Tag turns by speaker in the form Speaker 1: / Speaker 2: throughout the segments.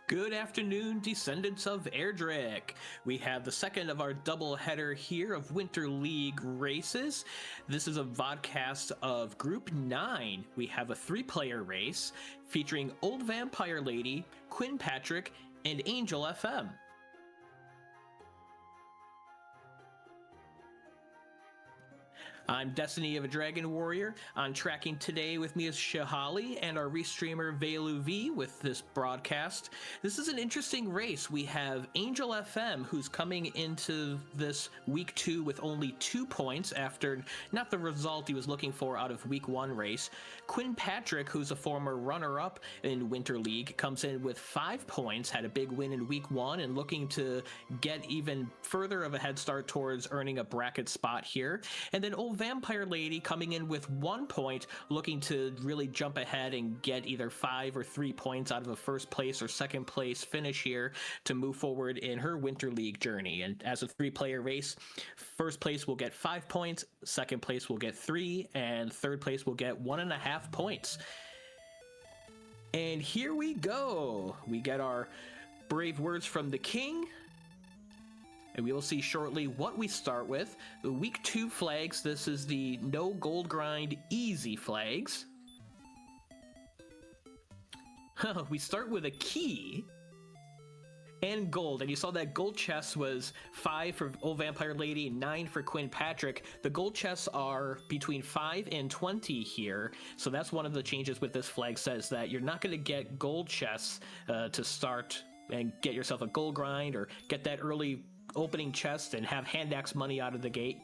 Speaker 1: Good afternoon, descendants of Erdrick. We have the second of our double header here of Winter League races. This is a vodcast of Group 9. We have a 3-player race featuring OldVampireLady, Quinn Patrick, and Angel FM. I'm Destiny of a Dragon Warrior. On tracking today with me is Shahali and our restreamer Velu V with this broadcast. This is an interesting race. We have Angel FM, who's coming into this week 2 with only 2 points after not the result he was looking for out of week 1 race. Quinn Patrick, who's a former runner-up in Winter League, comes in with 5 points, had a big win in week 1 and looking to get even further of a head start towards earning a bracket spot here. And then OldVampireLady coming in with 1 point, looking to really jump ahead and get either 5 or 3 points out of a first place or second place finish here to move forward in her Winter League journey. And as a 3-player race, first place will get 5 points, second place will get 3, and third place will get 1.5 points. And here we go. We get our brave words from the king. And we will see shortly what we start with. The week 2 flags, this is the no gold grind easy flags. We start with a key and gold, and you saw that gold chest was 5 for OldVampireLady and 9 for Quinn Patrick. The gold chests are between 5 and 20 here, so that's one of the changes with this flag, says that you're not going to get gold chests to start and get yourself a gold grind or get that early opening chest and have hand axe money out of the gate.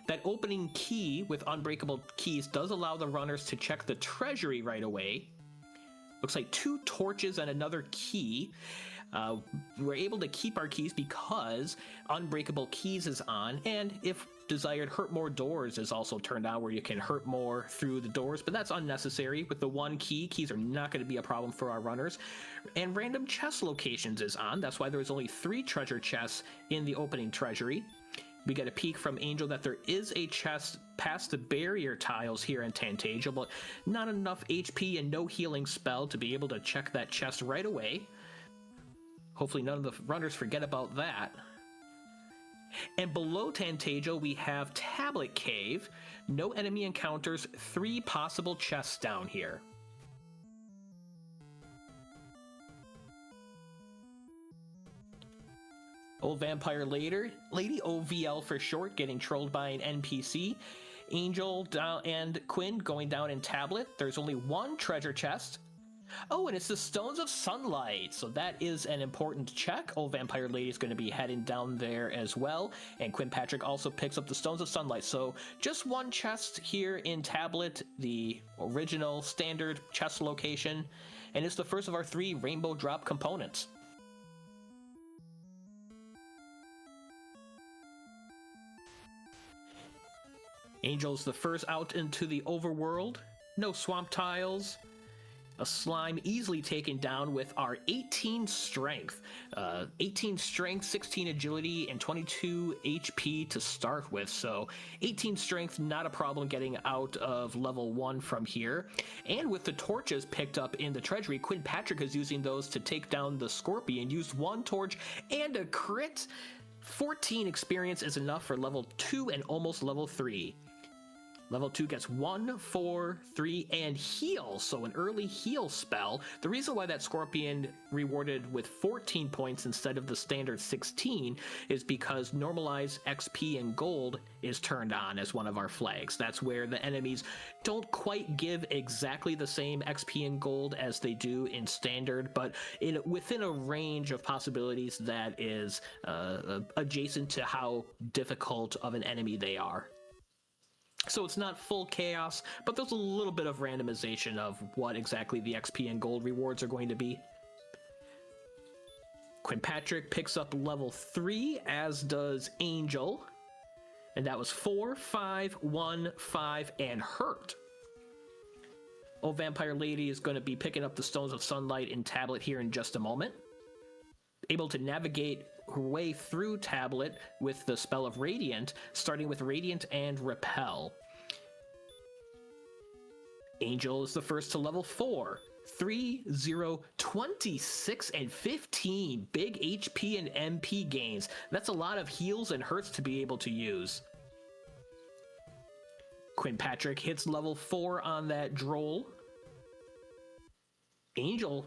Speaker 1: That opening key with unbreakable keys does allow the runners to check the treasury right away. Looks like 2 torches and another key. We're able to keep our keys because unbreakable keys is on, and if desired, hurt more doors is also turned on, where you can hurt more through the doors, but that's unnecessary. With the 1 key, keys are not going to be a problem for our runners. And random chest locations is on. That's why there was only 3 treasure chests in the opening treasury. We get a peek from Angel that there is a chest past the barrier tiles here in Tantasia, but not enough HP and no healing spell to be able to check that chest right away. Hopefully none of the runners forget about that. And below Tantasia, we have Tablet Cave. No enemy encounters, 3 possible chests down here. OldVampireLady, OVL for short, getting trolled by an NPC. Angel and Quinn going down in Tablet. There's only 1 treasure chest. Oh, and it's the Stones of Sunlight, so that is an important check. OldVampireLady is going to be heading down there as well, and Quinn Patrick also picks up the Stones of Sunlight. So just 1 chest here in Tablet, the original standard chest location, and it's the first of our 3 rainbow drop components. Angel's the first out into the overworld. No swamp tiles. A slime easily taken down with our 18 strength. 18 strength, 16 agility, and 22 HP to start with. So 18 strength, not a problem getting out of level 1 from here. And with the torches picked up in the treasury, Quinn Patrick is using those to take down the Scorpion. Used 1 torch and a crit. 14 experience is enough for level 2 and almost level 3. Level 2 gets 1, 4, 3, and heal, so an early heal spell. The reason why that Scorpion rewarded with 14 points instead of the standard 16 is because normalized XP and gold is turned on as one of our flags. That's where the enemies don't quite give exactly the same XP and gold as they do in standard, but within a range of possibilities that is adjacent to how difficult of an enemy they are. So it's not full chaos, but there's a little bit of randomization of what exactly the XP and gold rewards are going to be. Quinn Patrick picks up level 3, as does Angel. And that was 4, 5, 1, 5, and hurt. OldVampireLady is going to be picking up the Stones of Sunlight in Tablet here in just a moment. Able to navigate her way through Tablet with the spell of Radiant, starting with Radiant and Repel. Angel is the first to level 4. 3, 0, 26, and 15. Big HP and MP gains. That's a lot of heals and hurts to be able to use. Quinn Patrick hits level 4 on that Droll. Angel,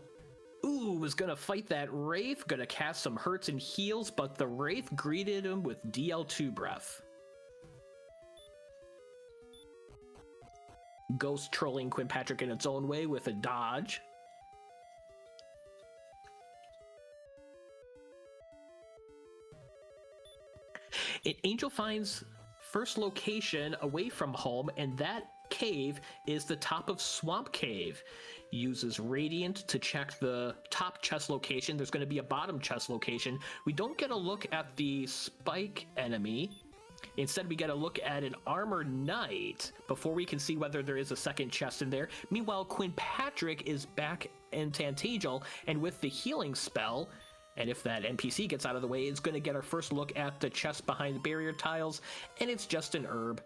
Speaker 1: was gonna fight that Wraith, gonna cast some hurts and heals, but the Wraith greeted him with DL2 breath. Ghost trolling Quinn Patrick in its own way with a dodge. Angel finds first location away from home, and that cave is the top of Swamp Cave. Uses Radiant to check the top chest location. There's going to be a bottom chest location. We don't get a look at the spike enemy. Instead, we get a look at an Armor Knight before we can see whether there is a second chest in there. Meanwhile, Quinn Patrick is back in Tantagel, and with the healing spell, and if that NPC gets out of the way, it's going to get our first look at the chest behind the barrier tiles, and it's just an herb.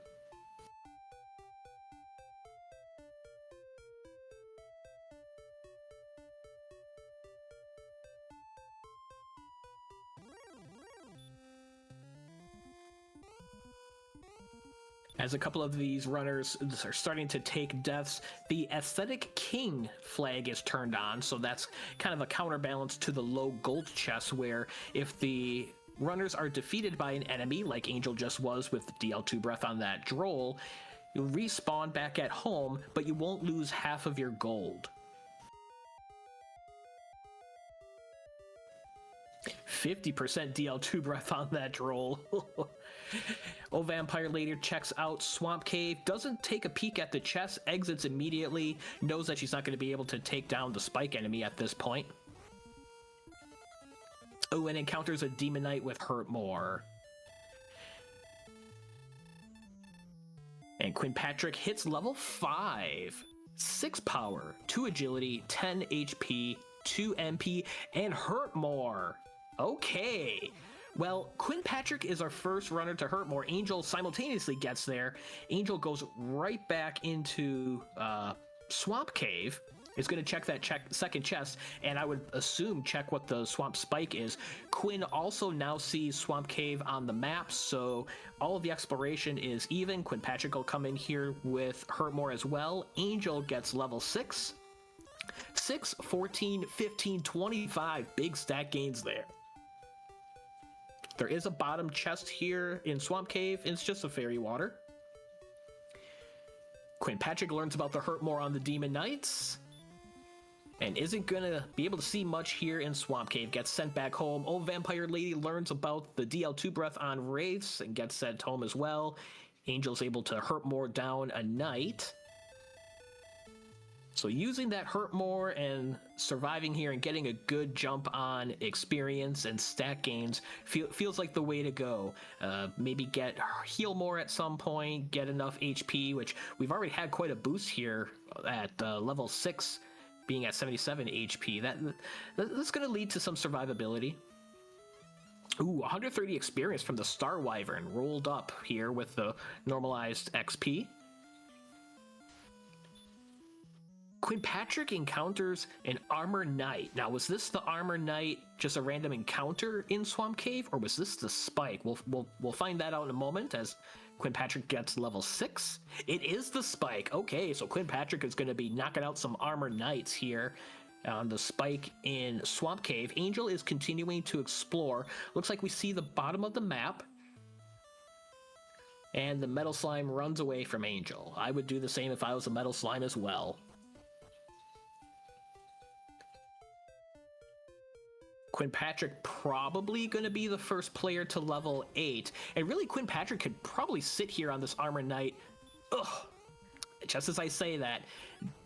Speaker 1: As a couple of these runners are starting to take deaths, the Aesthetic King flag is turned on, so that's kind of a counterbalance to the low gold chest, where if the runners are defeated by an enemy, like Angel just was with DL2 breath on that Droll, you'll respawn back at home, but you won't lose half of your gold. 50% DL2 breath on that Droll. OldVampireLady checks out Swamp Cave, doesn't take a peek at the chest, exits immediately, knows that she's not going to be able to take down the spike enemy at this point. Oh, and encounters a Demon Knight with Hurt More. And Quinn Patrick hits level 5. 6 power, 2 agility, 10 HP, 2 MP, and Hurt More. Okay. Well, Quinn Patrick is our first runner to hurt more. Angel simultaneously gets there. Angel goes right back into Swamp Cave. Is going to check that second chest, and I would assume check what the Swamp Spike is. Quinn also now sees Swamp Cave on the map, so all of the exploration is even. Quinn Patrick will come in here with hurt more as well. Angel gets level 6. 6, 14, 15, 25. Big stat gains there. There is a bottom chest here in Swamp Cave. It's just a fairy water. Quinn Patrick learns about the hurt more on the Demon Knights, and isn't going to be able to see much here in Swamp Cave. Gets sent back home. OldVampireLady learns about the DL2 breath on Wraiths and gets sent home as well. Angel's able to hurt more down a Knight. So using that hurt more and surviving here and getting a good jump on experience and stat gains feels like the way to go. Maybe get heal more at some point, get enough HP, which we've already had quite a boost here at level 6, being at 77 HP. That's going to lead to some survivability. Ooh, 130 experience from the Star Wyvern rolled up here with the normalized XP. Quinn Patrick encounters an Armor Knight. Now, was this the Armor Knight just a random encounter in Swamp Cave, or was this the Spike? We'll find that out in a moment as Quinn Patrick gets level 6. It is the Spike. Okay, so Quinn Patrick is going to be knocking out some Armor Knights here on the Spike in Swamp Cave. Angel is continuing to explore. Looks like we see the bottom of the map, and the Metal Slime runs away from Angel. I would do the same if I was a Metal Slime as well. Quinn Patrick probably going to be the first player to level 8. And really, Quinn Patrick could probably sit here on this Armor Knight. Ugh. Just as I say that,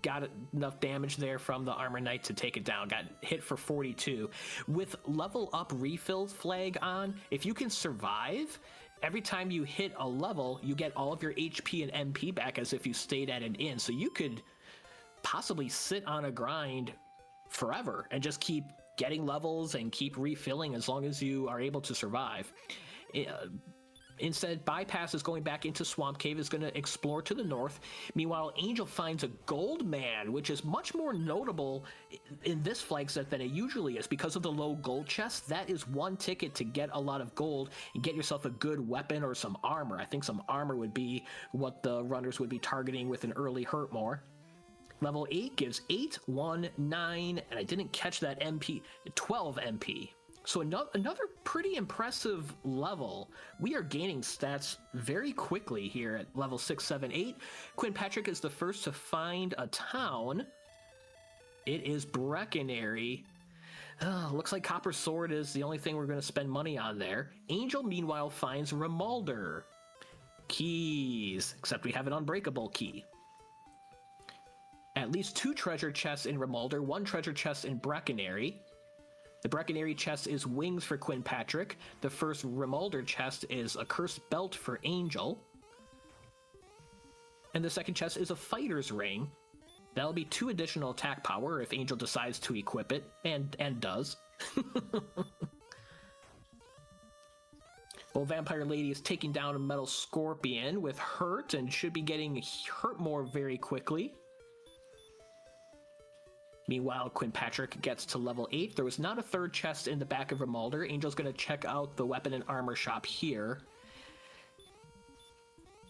Speaker 1: got enough damage there from the Armor Knight to take it down. Got hit for 42. With level up refill flag on, if you can survive, every time you hit a level, you get all of your HP and MP back as if you stayed at an inn. So you could possibly sit on a grind forever and just keep getting levels and keep refilling as long as you are able to survive. Instead, bypasses going back into Swamp Cave, is going to explore to the north. Meanwhile, Angel finds a gold man, which is much more notable in this flag set than it usually is. Because of the low gold chest, that is one ticket to get a lot of gold and get yourself a good weapon or some armor. I think some armor would be what the runners would be targeting with an early Hurtmore. Level 8 gives 8, 1, 9, and I didn't catch that MP, 12 MP. So another pretty impressive level. We are gaining stats very quickly here at level 6, 7, 8. Quinn Patrick is the first to find a town. It is Breckenary. Looks like Copper Sword is the only thing we're going to spend money on there. Angel, meanwhile, finds Remalder. Keys, except we have an unbreakable key. At least 2 treasure chests in Remalder, 1 treasure chest in Breckenary. The Breckenary chest is wings for Quinn Patrick. The first Remalder chest is a cursed belt for Angel. And the second chest is a fighter's ring. That'll be 2 additional attack power if Angel decides to equip it, and does. OldVampireLady is taking down a metal scorpion with hurt and should be getting hurt more very quickly. Meanwhile, Quinn Patrick gets to level 8. There was not a 3rd chest in the back of Remalder. Angel's going to check out the weapon and armor shop here.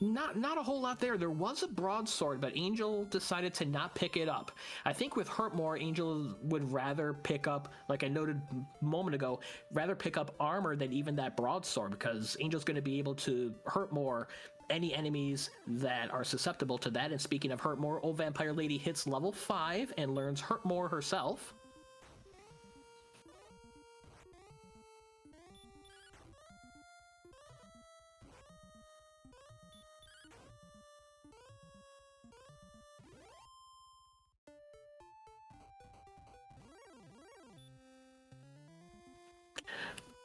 Speaker 1: Not a whole lot there. There was a broadsword, but Angel decided to not pick it up. I think with Hurtmore, Angel would rather pick up, like I noted a moment ago, rather pick up armor than even that broadsword, because Angel's going to be able to hurt more any enemies that are susceptible to that. And speaking of Hurtmore, OldVampireLady hits level 5 and learns Hurtmore herself.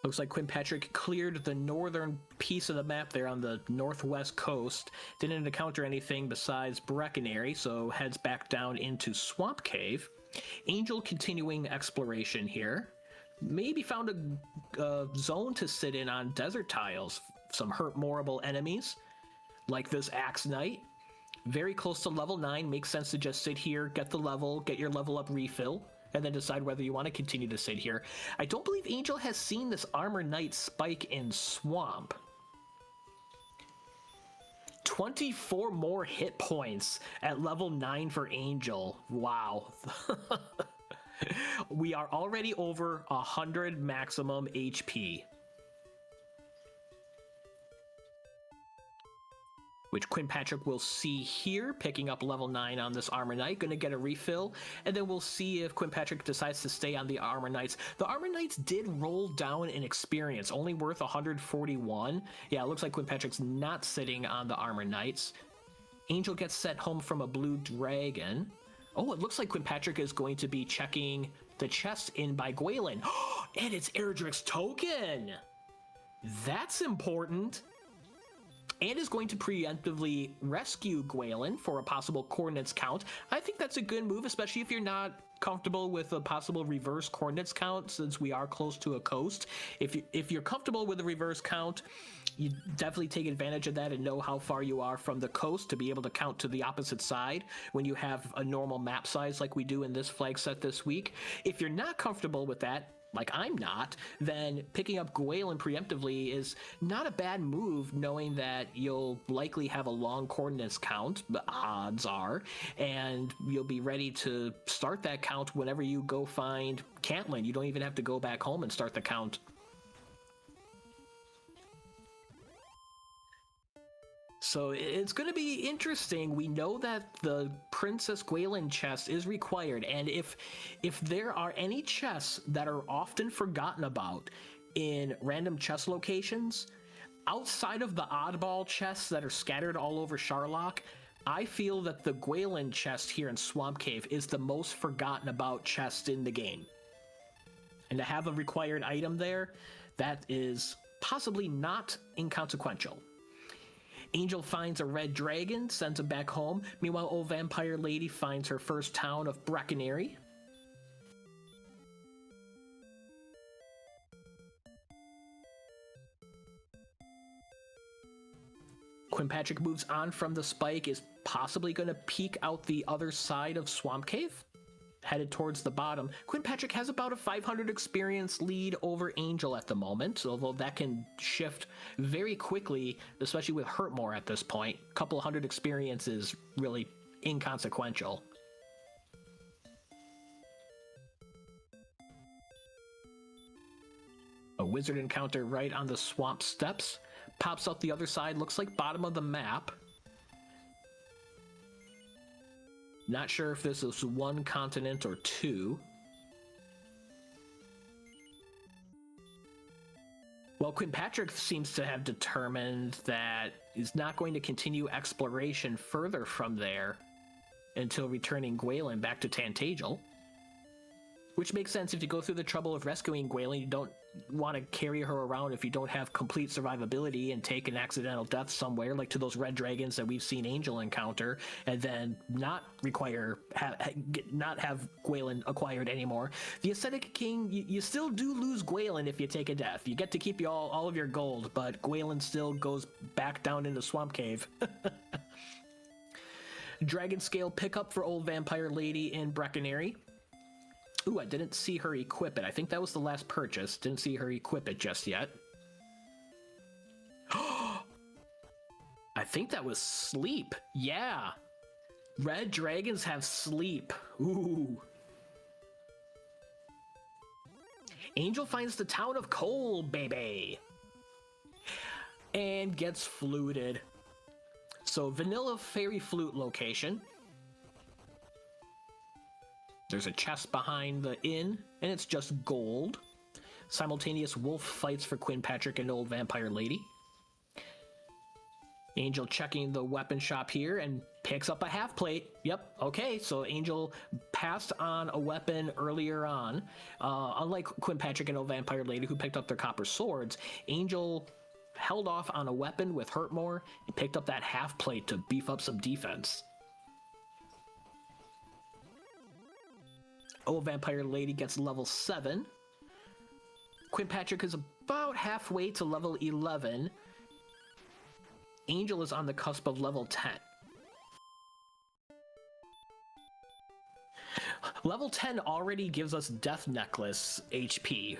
Speaker 1: Looks like Quinn Patrick cleared the northern piece of the map there on the northwest coast. Didn't encounter anything besides Breckenary, so heads back down into Swamp Cave. Angel continuing exploration here. Maybe found a zone to sit in on desert tiles. Some Hurtmoreable enemies, like this Axe Knight. Very close to level 9. Makes sense to just sit here, get the level, get your level up refill, and then decide whether you want to continue to sit here. I don't believe Angel has seen this Armor Knight spike in Swamp. 24 more hit points at level 9 for Angel. Wow. We are already over 100 maximum HP. Which Quinn Patrick will see here, picking up level 9 on this Armor Knight. Going to get a refill, and then we'll see if Quinn Patrick decides to stay on the Armor Knights. The Armor Knights did roll down in experience, only worth 141. Yeah, it looks like Quinn Patrick's not sitting on the Armor Knights. Angel gets sent home from a blue dragon. Oh, it looks like Quinn Patrick is going to be checking the chest in by Gwaelin. And it's Erdrick's token! That's important. And is going to preemptively rescue Gwaelin for a possible coordinates count. I think that's a good move, especially if you're not comfortable with a possible reverse coordinates count, since we are close to a coast. If you're comfortable with a reverse count, you definitely take advantage of that and know how far you are from the coast to be able to count to the opposite side when you have a normal map size like we do in this flag set this week. If you're not comfortable with that, like I'm not, then picking up Gwaelin preemptively is not a bad move, knowing that you'll likely have a long coordinates count, the odds are, and you'll be ready to start that count whenever you go find Cantland. You don't even have to go back home and start the count. So it's going to be interesting. We know that the Princess Gwaelin chest is required, and if there are any chests that are often forgotten about in random chest locations, outside of the oddball chests that are scattered all over Sharlock, I feel that the Gwaelin chest here in Swamp Cave is the most forgotten about chest in the game. And to have a required item there, that is possibly not inconsequential. Angel finds a red dragon, sends him back home. Meanwhile, OldVampireLady finds her first town of Breckenary. Patrick moves on from the spike, is possibly going to peek out the other side of Swamp Cave, headed towards the bottom. Patrick has about a 500 experience lead over Angel at the moment, although that can shift very quickly, especially with Hurtmore at this point. A couple hundred experience is really inconsequential. A wizard encounter right on the swamp steps. Pops up the other side, looks like bottom of the map. Not sure if this is one continent or two. Well, Patrick seems to have determined that he's not going to continue exploration further from there until returning Gwaelin back to Tantagel. Which makes sense. If you go through the trouble of rescuing Gwaelin, you don't want to carry her around if you don't have complete survivability and take an accidental death somewhere, like to those red dragons that we've seen Angel encounter, and then not have Gwaelin acquired anymore. The Ascetic King, you still do lose Gwaelin if you take a death. You get to keep all of your gold, but Gwaelin still goes back down into Swamp Cave. Dragon Scale pickup for OldVampireLady in Brecconary. Ooh, I didn't see her equip it. I think that was the last purchase. Didn't see her equip it just yet. I think that was sleep. Yeah. Red dragons have sleep. Ooh. Angel finds the town of Cole, baby. And gets fluted. So, vanilla fairy flute location. There's a chest behind the inn, and it's just gold. Simultaneous wolf fights for Patrick and OldVampireLady. Angel checking the weapon shop here and picks up a half plate. Yep, okay, so Angel passed on a weapon earlier on. Unlike Patrick and OldVampireLady, who picked up their copper swords, Angel held off on a weapon with Hurtmore and picked up that half plate to beef up some defense. OldVampireLady gets level 7. Patrick is about halfway to level 11. Angel is on the cusp of level 10. Level 10 already gives us Death Necklace HP,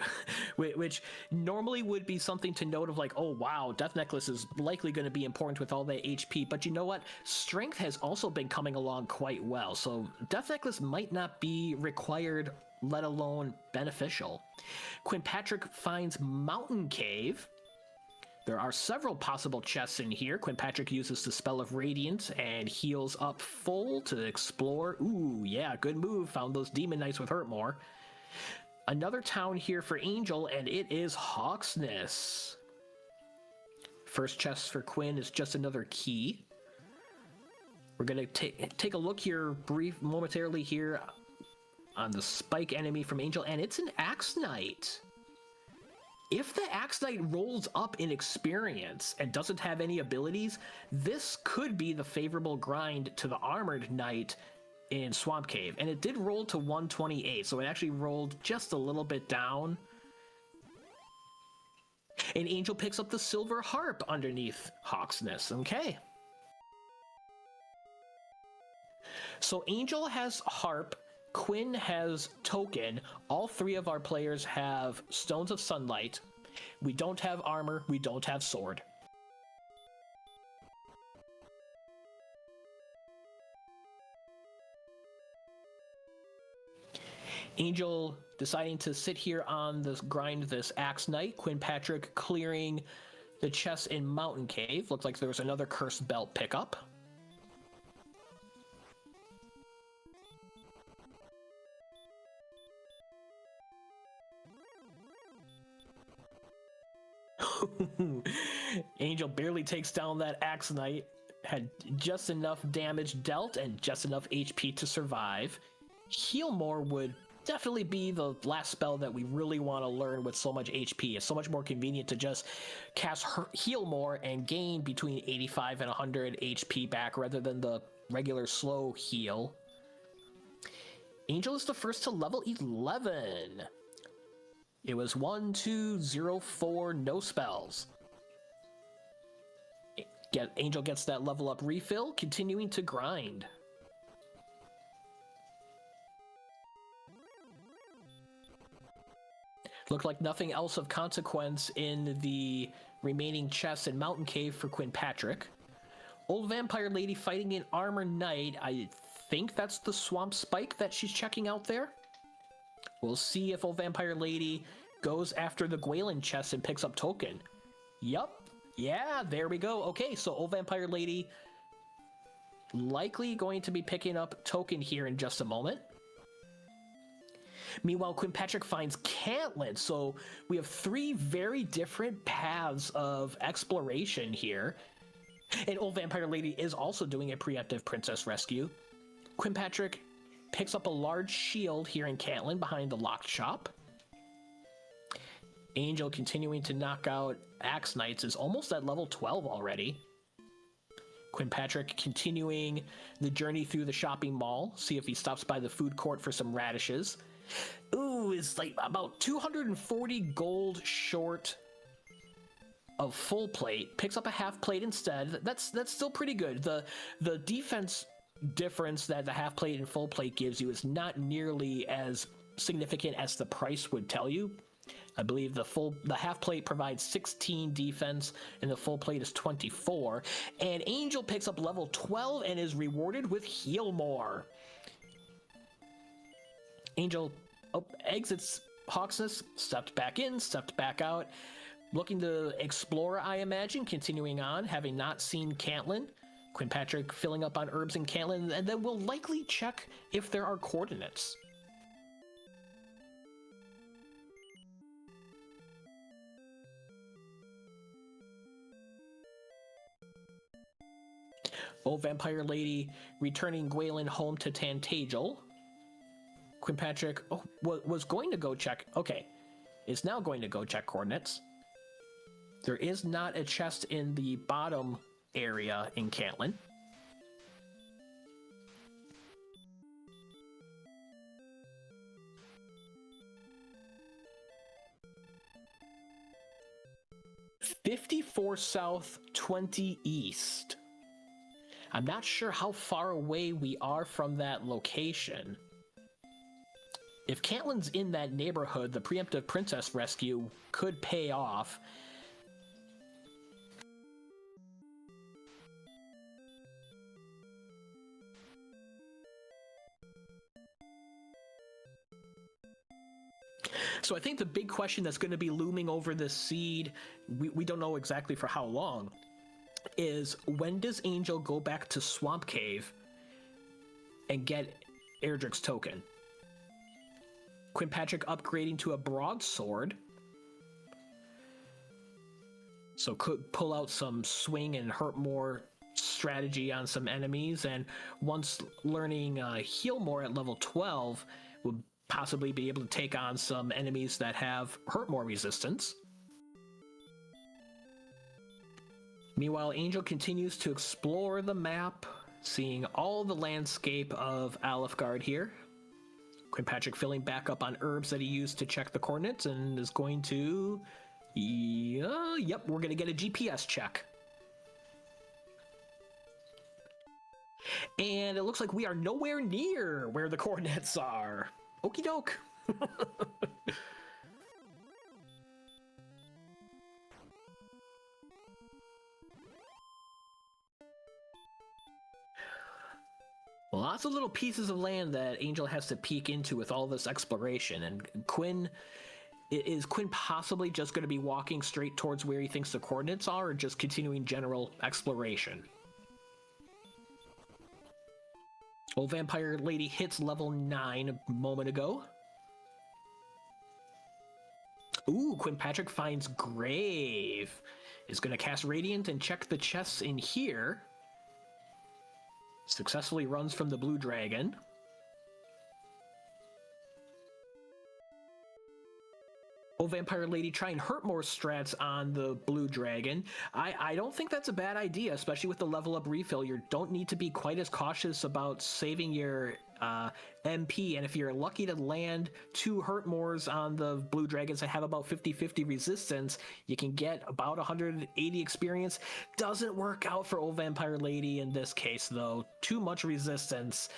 Speaker 1: which normally would be something to note of like, oh wow, Death Necklace is likely going to be important with all that HP, but you know what? Strength has also been coming along quite well, so Death Necklace might not be required, let alone beneficial. Patrick finds Mountain Cave. There are several possible chests in here. Patrick uses the Spell of Radiance and heals up full to explore. Ooh, yeah, good move. Found those Demon Knights with Hurtmore. Another town here for Angel, and it is Hawksness. First chest for Quinn is just another key. We're going to take a look here momentarily here on the spike enemy from Angel, and it's an Axe Knight. If the Axe Knight rolls up in experience and doesn't have any abilities, this could be the favorable grind to the Armored Knight in Swamp Cave. And it did roll to 128, so it actually rolled just a little bit down. And Angel picks up the Silver Harp underneath Hawksness. Okay. So Angel has Harp, Quinn has Token. All three of our players have Stones of Sunlight. We don't have armor. We don't have sword. Angel deciding to sit here on this grind, this Axe Knight. Patrick clearing the chest in Mountain Cave. Looks like there was another Cursed Belt pickup. Angel barely takes down that Axe Knight. Had just enough damage dealt and just enough HP to survive. Heal More would definitely be the last spell that we really want to learn with so much HP. It's so much more convenient to just cast Heal More and gain between 85 and 100 HP back rather than the regular slow heal. Angel is the first to level 11. It was 1, 2, 0, 4, no spells. Angel gets that level up refill, continuing to grind. Looked like nothing else of consequence in the remaining chests in Mountain Cave for Quinn Patrick. Old Vampire Lady fighting an Armor Knight. I think that's the Swamp Spike that she's checking out there. We'll see if Old Vampire Lady goes after the Gwaelin chest and picks up token. Yup. Yeah, there we go. Okay, so Old Vampire Lady likely going to be picking up token here in just a moment. Meanwhile, Quinn Patrick finds Caitlin, so we have three very different paths of exploration here. And Old Vampire Lady is also doing a preemptive princess rescue. Quinn Patrick picks up a large shield here in Caitlin behind the locked shop. Angel continuing to knock out Axe Knights is almost at level 12 already. Quinn Patrick continuing the journey through the shopping mall, see if he stops by the food court for some radishes. Ooh, it's like about 240 gold short of full plate. Picks up a half plate instead. That's still pretty good. The defense difference that the half plate and full plate gives you is not nearly as significant as the price would tell you. I believe the half plate provides 16 defense and the full plate is 24. And Angel picks up level 12 and is rewarded with Heal More. Angel exits Hawksness, stepped back in, stepped back out, looking to explore, I imagine, continuing on, having not seen Caitlin. Quinn Patrick filling up on herbs in Caitlin, and then we'll likely check if there are coordinates. Old Vampire Lady returning Gwaelin home to Tantagel. Quinn Patrick was going to go check. Okay, is now going to go check coordinates. There is not a chest in the bottom area in Caitlin. $54 south, 20 east. I'm not sure how far away we are from that location. If Caitlin's in that neighborhood, the preemptive princess rescue could pay off. So I think the big question that's going to be looming over this seed, we don't know exactly for how long, is when does Angel go back to Swamp Cave and get Erdrick's token? Quinn Patrick upgrading to a broadsword, so could pull out some swing and hurt more strategy on some enemies, and once learning heal more at level 12 will possibly be able to take on some enemies that have hurt more resistance. Meanwhile, Angel continues to explore the map, seeing all the landscape of Alefgard here. Quinn Patrick filling back up on herbs that he used to check the coordinates and is going to... yep, we're going to get a GPS check. And it looks like we are nowhere near where the coordinates are. Okie doke. Lots of little pieces of land that Angel has to peek into with all this exploration, and is Quinn possibly just going to be walking straight towards where he thinks the coordinates are, or just continuing general exploration? Old Vampire Lady hits level 9 a moment ago. Ooh, Quinn Patrick finds Grave. Is going to cast Radiant and check the chests in here. Successfully runs from the Blue Dragon. Old Vampire Lady try and hurt more strats on the Blue Dragon. I don't think that's a bad idea, especially with the level up refill. You don't need to be quite as cautious about saving your MP, and if you're lucky to land 2 hurt mores on the blue dragons that have about 50-50 resistance, you can get about 180 experience. Doesn't work out for OldVampireLady in this case, though. Too much resistance.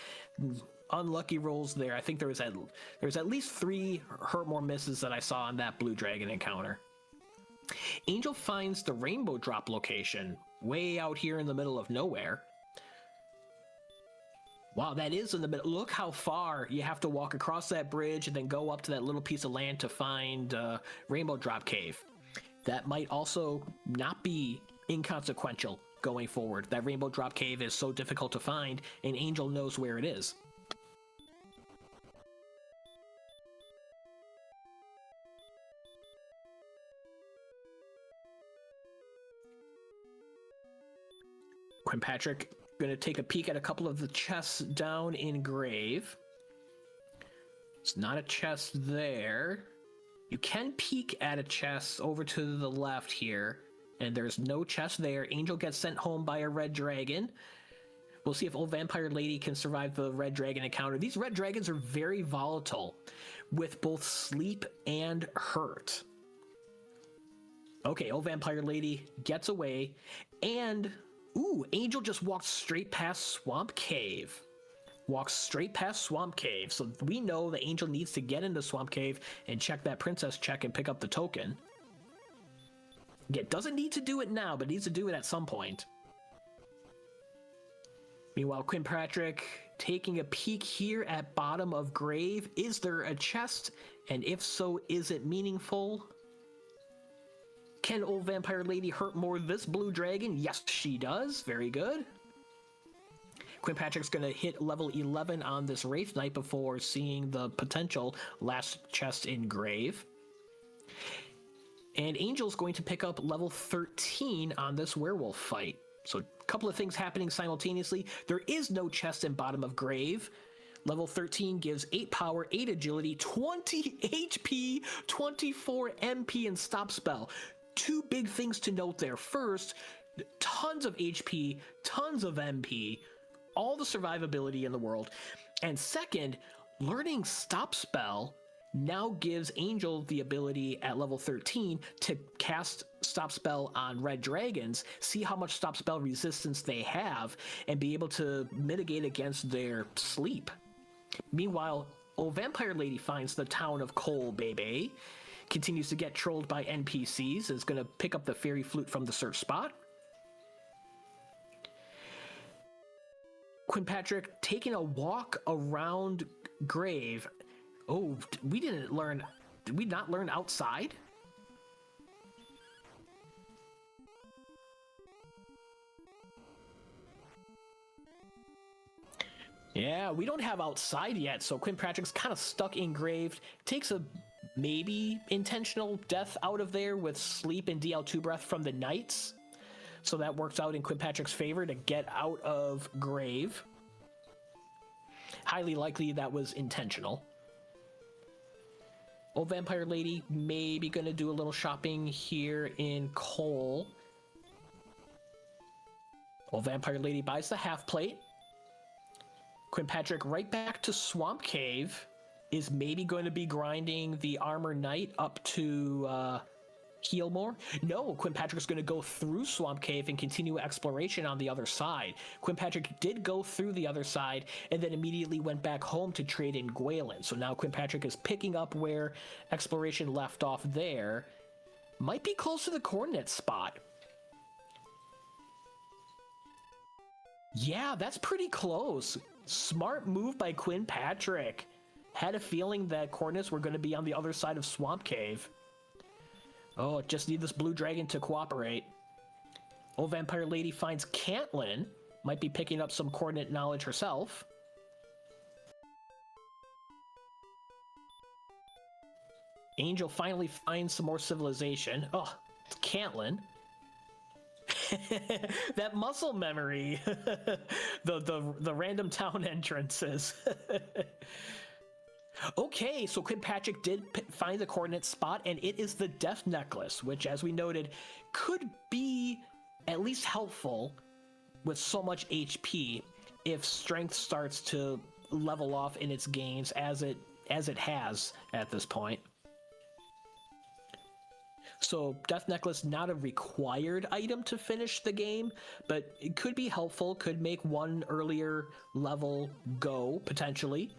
Speaker 1: Unlucky rolls there. I think there was at least 3 hurt more misses that I saw on that blue dragon encounter. Angel finds the rainbow drop location way out here in the middle of nowhere. Wow, that is in the middle. Look how far you have to walk across that bridge and then go up to that little piece of land to find Rainbow Drop Cave. That might also not be inconsequential going forward. That Rainbow Drop Cave is so difficult to find, and Angel knows where it is. Quinn Patrick going to take a peek at a couple of the chests down in Grave. It's not a chest there. You can peek at a chest over to the left here, and there's no chest there. Angel gets sent home by a red dragon. We'll see if OldVampireLady can survive the red dragon encounter. These red dragons are very volatile with both sleep and hurt. Okay, OldVampireLady gets away, and ooh, Angel just walked straight past Swamp Cave. Walks straight past Swamp Cave. So we know that Angel needs to get into Swamp Cave and check that princess check and pick up the token. Yeah, doesn't need to do it now, but needs to do it at some point. Meanwhile, Quinn Patrick taking a peek here at bottom of Grave. Is there a chest? And if so, is it meaningful? Can OldVampireLady hurt more this blue dragon? Yes, she does. Very good. Quinn Patrick's going to hit level 11 on this Wraith Knight before seeing the potential last chest in Grave. And Angel's going to pick up level 13 on this werewolf fight. So a couple of things happening simultaneously. There is no chest in bottom of Grave. Level 13 gives 8 power, 8 agility, 20 HP, 24 MP, and stop spell. 2 big things to note there. First, tons of HP, tons of MP, all the survivability in the world. And second, learning stop spell now gives Angel the ability at level 13 to cast stop spell on red dragons, see how much stop spell resistance they have, and be able to mitigate against their sleep. Meanwhile, OldVampireLady finds the town of Cole Baby, continues to get trolled by NPCs, is going to pick up the fairy flute from the search spot. Quinn Patrick taking a walk around Grave. Oh, did we not learn outside? Yeah, we don't have outside yet, so Quinn Patrick's kind of stuck engraved. Takes a maybe intentional death out of there with sleep and DL2 breath from the knights. So that works out in Quinn Patrick's favor to get out of Grave. Highly likely that was intentional. OldVampireLady maybe going to do a little shopping here in Cole. OldVampireLady buys the half plate. Quinn Patrick right back to Swamp Cave, is maybe going to be grinding the Armor Knight up to heal more. No, Quinn Patrick's going to go through Swamp Cave and continue exploration on the other side. Quinn Patrick did go through the other side and then immediately went back home to trade in Gwaelin. So now Quinn Patrick is picking up where exploration left off there. Might be close to the coordinate spot. Yeah, that's pretty close. Smart move by Quinn Patrick. Had a feeling that coordinates were going to be on the other side of Swamp Cave. Oh, just need this blue dragon to cooperate. OldVampireLady finds Caitlin. Might be picking up some coordinate knowledge herself. Angel finally finds some more civilization. Oh, it's Caitlin. That muscle memory. the random town entrances. Okay, so Quinn Patrick did find the coordinate spot, and it is the Death Necklace, which, as we noted, could be at least helpful with so much HP if strength starts to level off in its games as it has at this point. So Death Necklace, not a required item to finish the game, but it could be helpful, could make one earlier level go, potentially.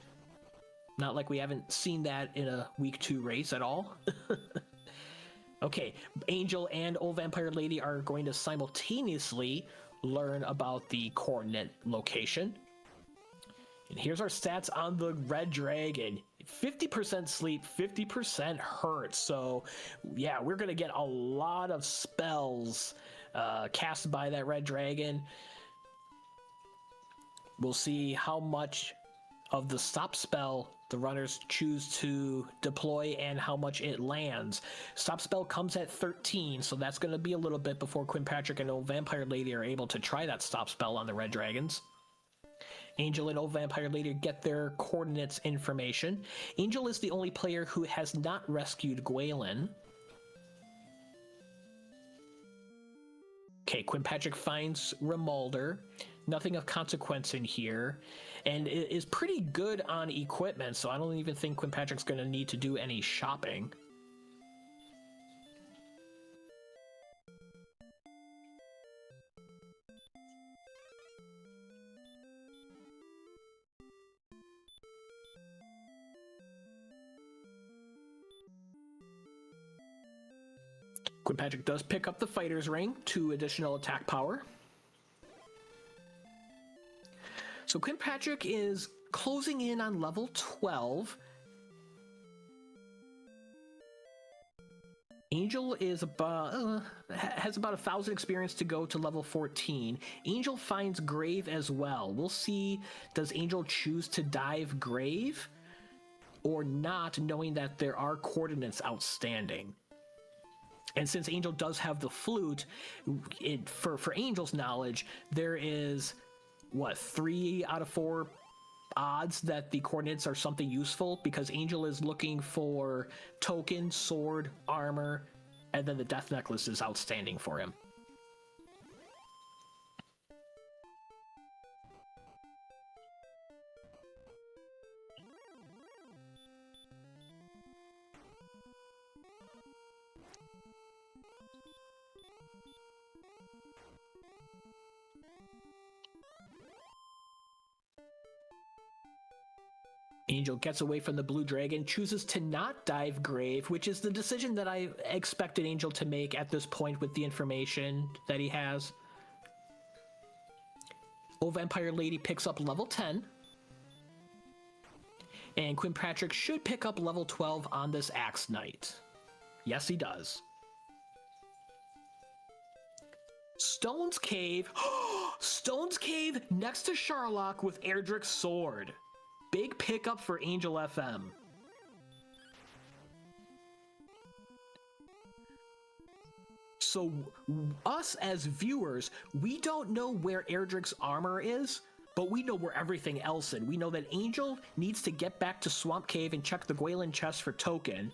Speaker 1: Not like we haven't seen that in a week 2 race at all. Okay, Angel and OldVampireLady are going to simultaneously learn about the coordinate location. And here's our stats on the Red Dragon. 50% sleep, 50% hurt. So, yeah, we're going to get a lot of spells cast by that Red Dragon. We'll see how much of the stop spell the runners choose to deploy and how much it lands. Stop spell comes at 13, so that's going to be a little bit before Quinn Patrick and OldVampireLady are able to try that stop spell on the Red Dragons. Angel and OldVampireLady get their coordinates information. Angel is the only player who has not rescued Gwaelin. Okay, Quinn Patrick finds Rimalder. Nothing of consequence in here. And it is pretty good on equipment, so I don't even think Quinn Patrick's going to need to do any shopping. Quinn Patrick does pick up the Fighter's Ring, 2 additional attack power. So Quinn Patrick is closing in on level 12. Angel is about has about 1,000 experience to go to level 14. Angel finds Grave as well. We'll see, does Angel choose to dive Grave or not, knowing that there are coordinates outstanding? And since Angel does have the flute, for Angel's knowledge, there is, what, 3 out of 4 odds that the coordinates are something useful, because Angel is looking for token, sword, armor, and then the Death Necklace is outstanding for him. Angel gets away from the Blue Dragon, chooses to not dive Grave, which is the decision that I expected Angel to make at this point with the information that he has. OldVampireLady picks up level 10. And Quinn Patrick should pick up level 12 on this Axe Knight. Yes, he does. Stone's Cave. Stone's Cave next to Sharlock with Erdrick's sword. Big pickup for Angel FM. So us as viewers, we don't know where Erdrick's armor is, but we know where everything else is. We know that Angel needs to get back to Swamp Cave and check the Gwaelin chest for token.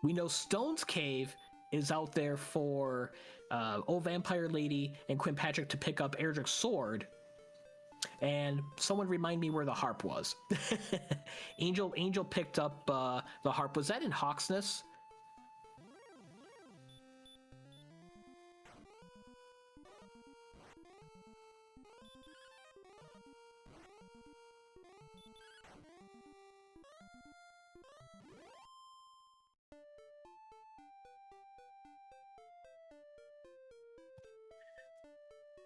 Speaker 1: We know Stone's Cave is out there for OldVampireLady and Quinn Patrick to pick up Erdrick's sword. And someone remind me where the harp was. Angel picked up the harp. Was that in Hawksness?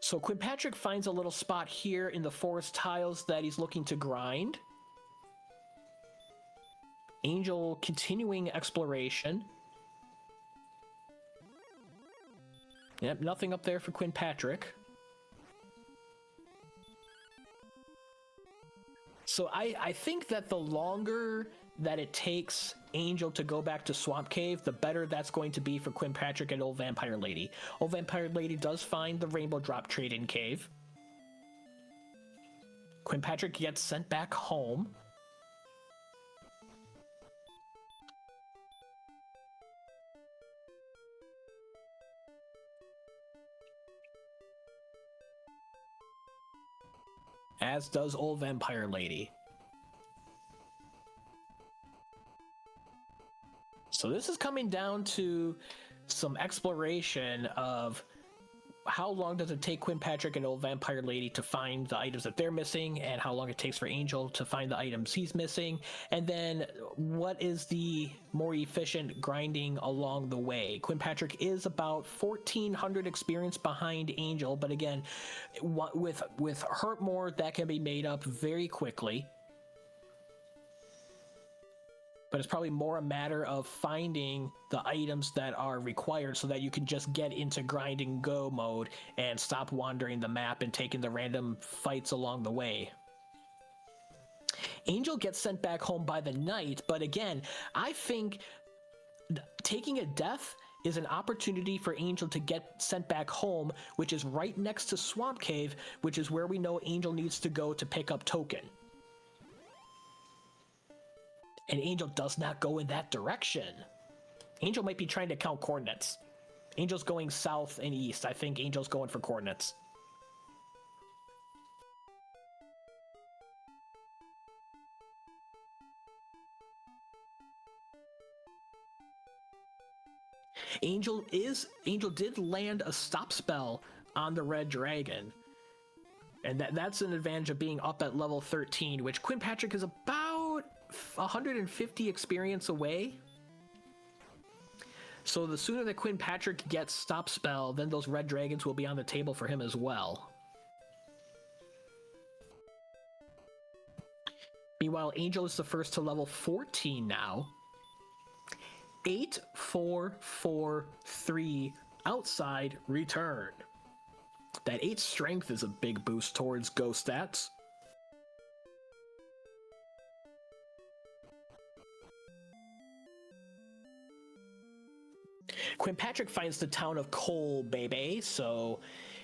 Speaker 1: So Quinn Patrick finds a little spot here in the forest tiles that he's looking to grind. Angel continuing exploration. Yep, nothing up there for Quinn Patrick. So I think that the longer that it takes Angel to go back to Swamp Cave, the better that's going to be for Quinn Patrick and OldVampireLady. OldVampireLady does find the Rainbow Drop Trade-In Cave. Quinn Patrick gets sent back home. as does Old Vampire Lady. So this is coming down to some exploration of how long does it take Quinn Patrick and Old Vampire Lady to find the items that they're missing, and how long it takes for Angel to find the items he's missing, and then what is the more efficient grinding along the way. Quinn Patrick is about 1,400 experience behind Angel, but again, with Hurtmore, that can be made up very quickly. But it's probably more a matter of finding the items that are required so that you can just get into grind and go mode and stop wandering the map and taking the random fights along the way. Angel gets sent back home by the night, but again, I think taking a death is an opportunity for Angel to get sent back home, which is right next to Swamp Cave, which is where we know Angel needs to go to pick up Token. And Angel does not go in that direction. Angel might be trying to count coordinates. Angel's going south and east. I think Angel's going for coordinates. Angel did land a stop spell on the Red Dragon. And that's an advantage of being up at level 13, which Quinn Patrick is about 150 experience away. So the sooner that Quinn Patrick gets stop spell, then those red dragons will be on the table for him as well. Meanwhile, Angel is the first to level 14 now. 8, 4, 4, 3 outside return. That 8 strength is a big boost towards ghost stats. Quinn Patrick finds the town of Cole Bebe, so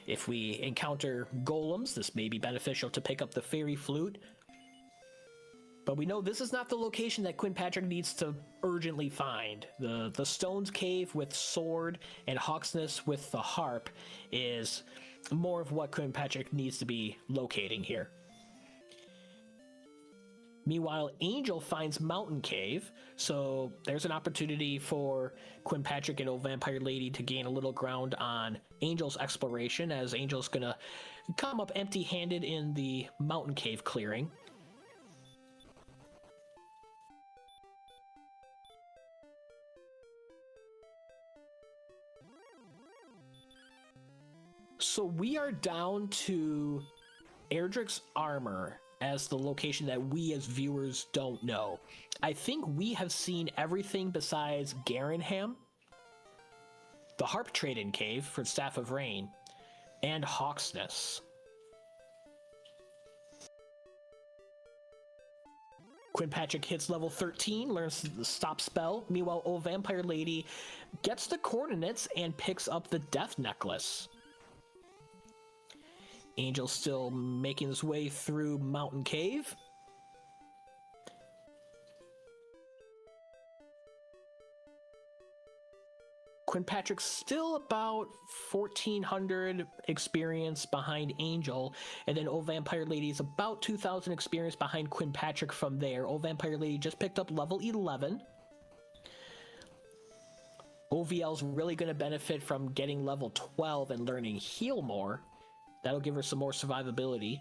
Speaker 1: if we encounter golems, this may be beneficial to pick up the fairy flute. But we know this is not the location that Quinn Patrick needs to urgently find. The Stones Cave with sword and Hawksness with the harp is more of what Quinn Patrick needs to be locating here. Meanwhile, Angel finds Mountain Cave, so there's an opportunity for Quinn Patrick and Old Vampire Lady to gain a little ground on Angel's exploration, as Angel's gonna come up empty-handed in the Mountain Cave clearing. So we are down to Erdrick's Armor as the location that we as viewers don't know. I think we have seen everything besides Garenham, the Harp Trade-In Cave for Staff of Rain, and Hawksness. Quinn Patrick hits level 13, learns the stop spell. Meanwhile, Old Vampire Lady gets the coordinates and picks up the Death Necklace. Angel still making his way through Mountain Cave. Quinn Patrick's still about 1,400 experience behind Angel, and then Old Vampire Lady is about 2,000 experience behind Quinn Patrick from there. Old Vampire Lady just picked up level 11. OVL's really going to benefit from getting level 12 and learning Heal more. That'll give her some more survivability.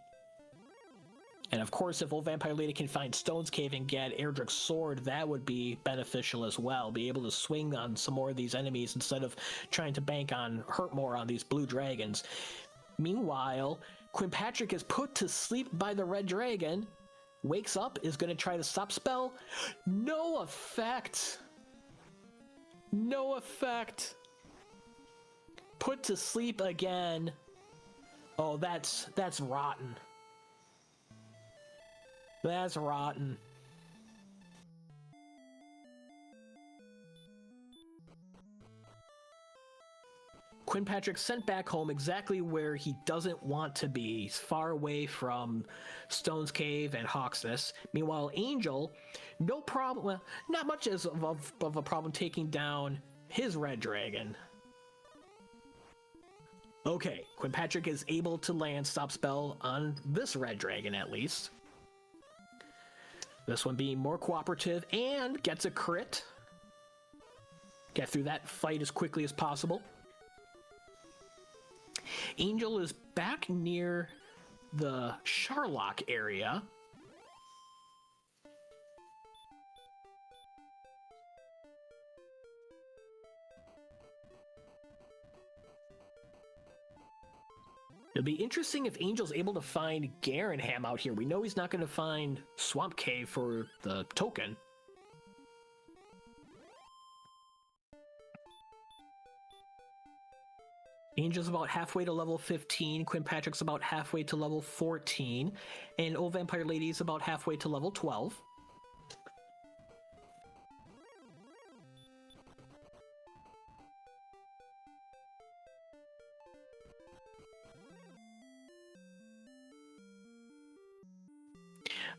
Speaker 1: And of course, if Old Vampire Lady can find Stone's Cave and get Erdrick's Sword, that would be beneficial as well. Be able to swing on some more of these enemies instead of trying to bank on hurt more on these blue dragons. Meanwhile, Quinn Patrick is put to sleep by the red dragon. Wakes up, is going to try the stop spell. No effect! No effect! Put to sleep again. Oh, that's rotten. That's rotten. Quinn Patrick sent back home exactly where he doesn't want to be. He's far away from Stone's Cave and Hawksness. Meanwhile, Angel, no problem, well, not much of a problem taking down his red dragon. Okay, Quinn Patrick is able to land Stop Spell on this red dragon at least. This one being more cooperative and gets a crit. Get through that fight as quickly as possible. Angel is back near the Sharlock area. It'll be interesting if Angel's able to find Garenham out here. We know he's not going to find Swamp Cave for the token. Angel's about halfway to level 15, Quinn Patrick's about halfway to level 14, and OldVampireLady is about halfway to level 12.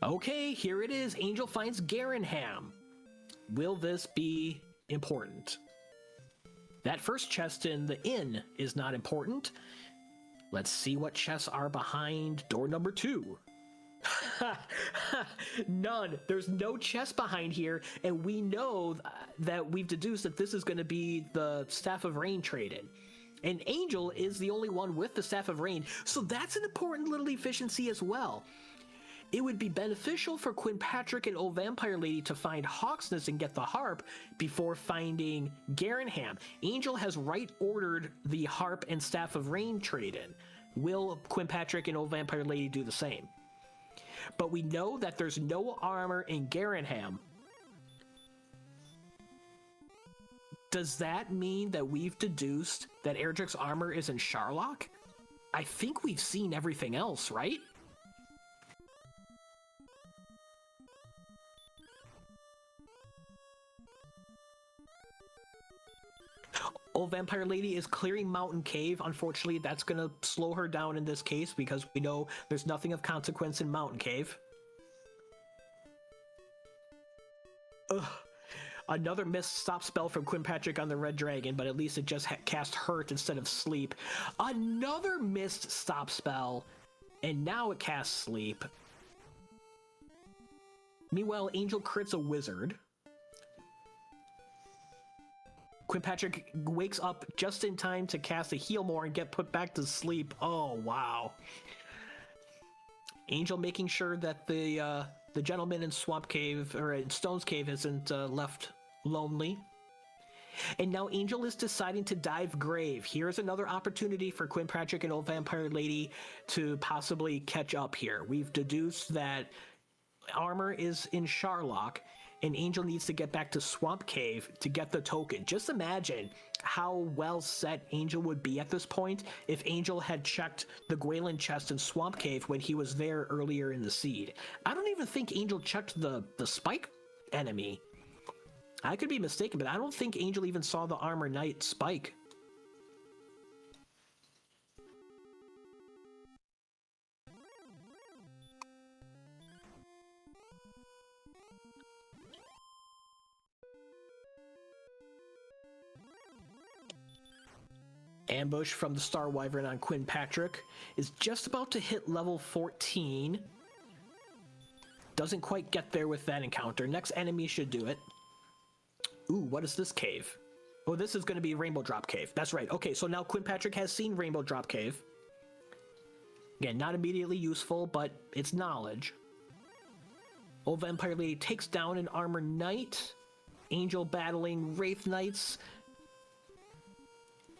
Speaker 1: Okay, here it is. Angel finds Garenham. Will this be important? That first chest in the inn is not important. Let's see what chests are behind door number 2. None. There's no chest behind here, and we know that we've deduced that this is going to be the Staff of Rain traded. And Angel is the only one with the Staff of Rain, so that's an important little efficiency as well. It would be beneficial for Quinn Patrick and OldVampireLady to find Hawksness and get the harp before finding Garenham. Angel has right-ordered the harp and Staff of Rain trade-in. Will Quinn Patrick and OldVampireLady do the same? But we know that there's no armor in Garenham. Does that mean that we've deduced that Erdrick's armor is in Sharlock? I think we've seen everything else, right? OldVampireLady is clearing Mountain Cave. Unfortunately, that's going to slow her down in this case because we know there's nothing of consequence in Mountain Cave. Ugh. Another missed stop spell from Quinn Patrick on the Red Dragon, but at least it just cast Hurt instead of Sleep. Another missed stop spell, and now it casts Sleep. Meanwhile, Angel crits a Wizard. Quinn Patrick wakes up just in time to cast a Heal More and get put back to sleep. Oh, wow. Angel making sure that the gentleman in Swamp Cave, or in Stone's Cave, isn't left lonely. And now Angel is deciding to dive Grave. Here's another opportunity for Quinn Patrick and OldVampireLady to possibly catch up here. We've deduced that armor is in Sharlock, and Angel needs to get back to Swamp Cave to get the token. Just imagine how well set Angel would be at this point if Angel had checked the Gwaelin chest in Swamp Cave when he was there earlier in the seed. I don't even think Angel checked the Spike enemy. I could be mistaken, but I don't think Angel even saw the Armor Knight Spike. Ambush from the Star Wyvern on Quinn Patrick is just about to hit level 14. Doesn't quite get there with that encounter. Next enemy should do it. Ooh, what is this cave? Oh, this is going to be Rainbow Drop Cave. That's right. Okay, so now Quinn Patrick has seen Rainbow Drop Cave. Again, not immediately useful, but it's knowledge. OldVampireLady takes down an Armor Knight. Angel battling Wraith Knights.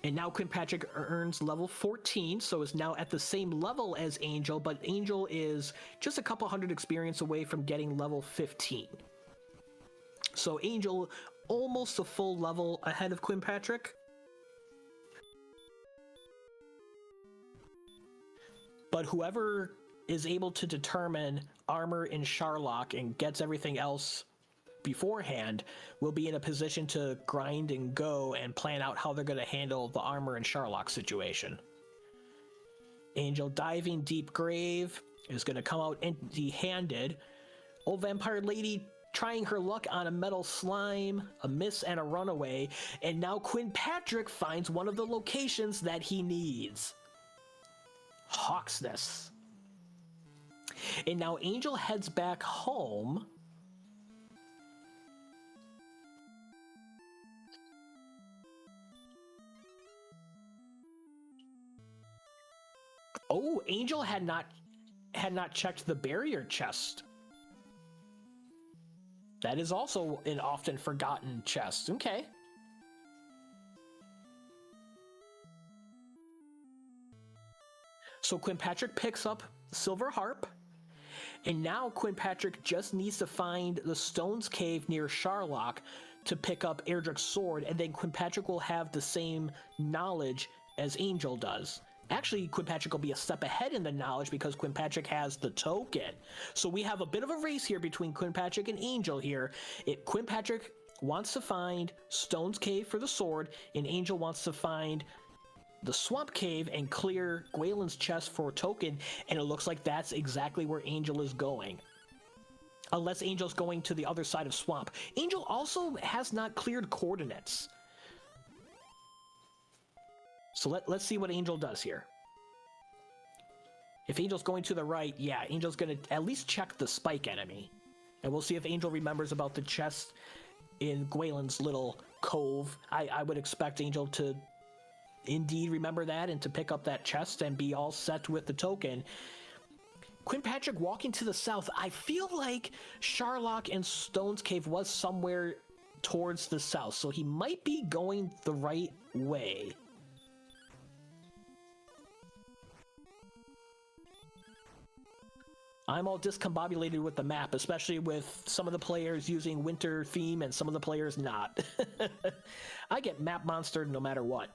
Speaker 1: And now Quinn Patrick earns level 14, so is now at the same level as Angel, but Angel is just a couple hundred experience away from getting level 15. So Angel almost a full level ahead of Quinn Patrick. But whoever is able to determine armor in Sharlock and gets everything else beforehand will be in a position to grind and go and plan out how they're going to handle the armor and Sharlock situation. Angel diving Deep Grave is going to come out empty-handed. OldVampireLady trying her luck on a Metal Slime, a miss and a runaway, and now Quinn Patrick finds one of the locations that he needs. Hawksness. And now Angel heads back home. Oh, Angel had not checked the barrier chest. That is also an often forgotten chest. Okay. So Quinn Patrick picks up Silver Harp, and now Quinn Patrick just needs to find the Stones Cave near Sharlock to pick up Erdrick's sword, and then Quinn Patrick will have the same knowledge as Angel does. Actually, Quinn Patrick will be a step ahead in the knowledge because Quinn Patrick has the token. So we have a bit of a race here between Quinn Patrick and Angel here. Quinn Patrick wants to find Stone's Cave for the sword, and Angel wants to find the Swamp Cave and clear Gwaelin's chest for a token, and it looks like that's exactly where Angel is going. Unless Angel's going to the other side of Swamp. Angel also has not cleared coordinates. So let's see what Angel does here. If Angel's going to the right, yeah, Angel's going to at least check the spike enemy. And we'll see if Angel remembers about the chest in Gwaelin's little cove. I would expect Angel to indeed remember that and to pick up that chest and be all set with the token. Quinn Patrick walking to the south. I feel like Sharlock and Stone's Cave was somewhere towards the south, so he might be going the right way. I'm all discombobulated with the map, especially with some of the players using winter theme and some of the players not. I get map monstered no matter what.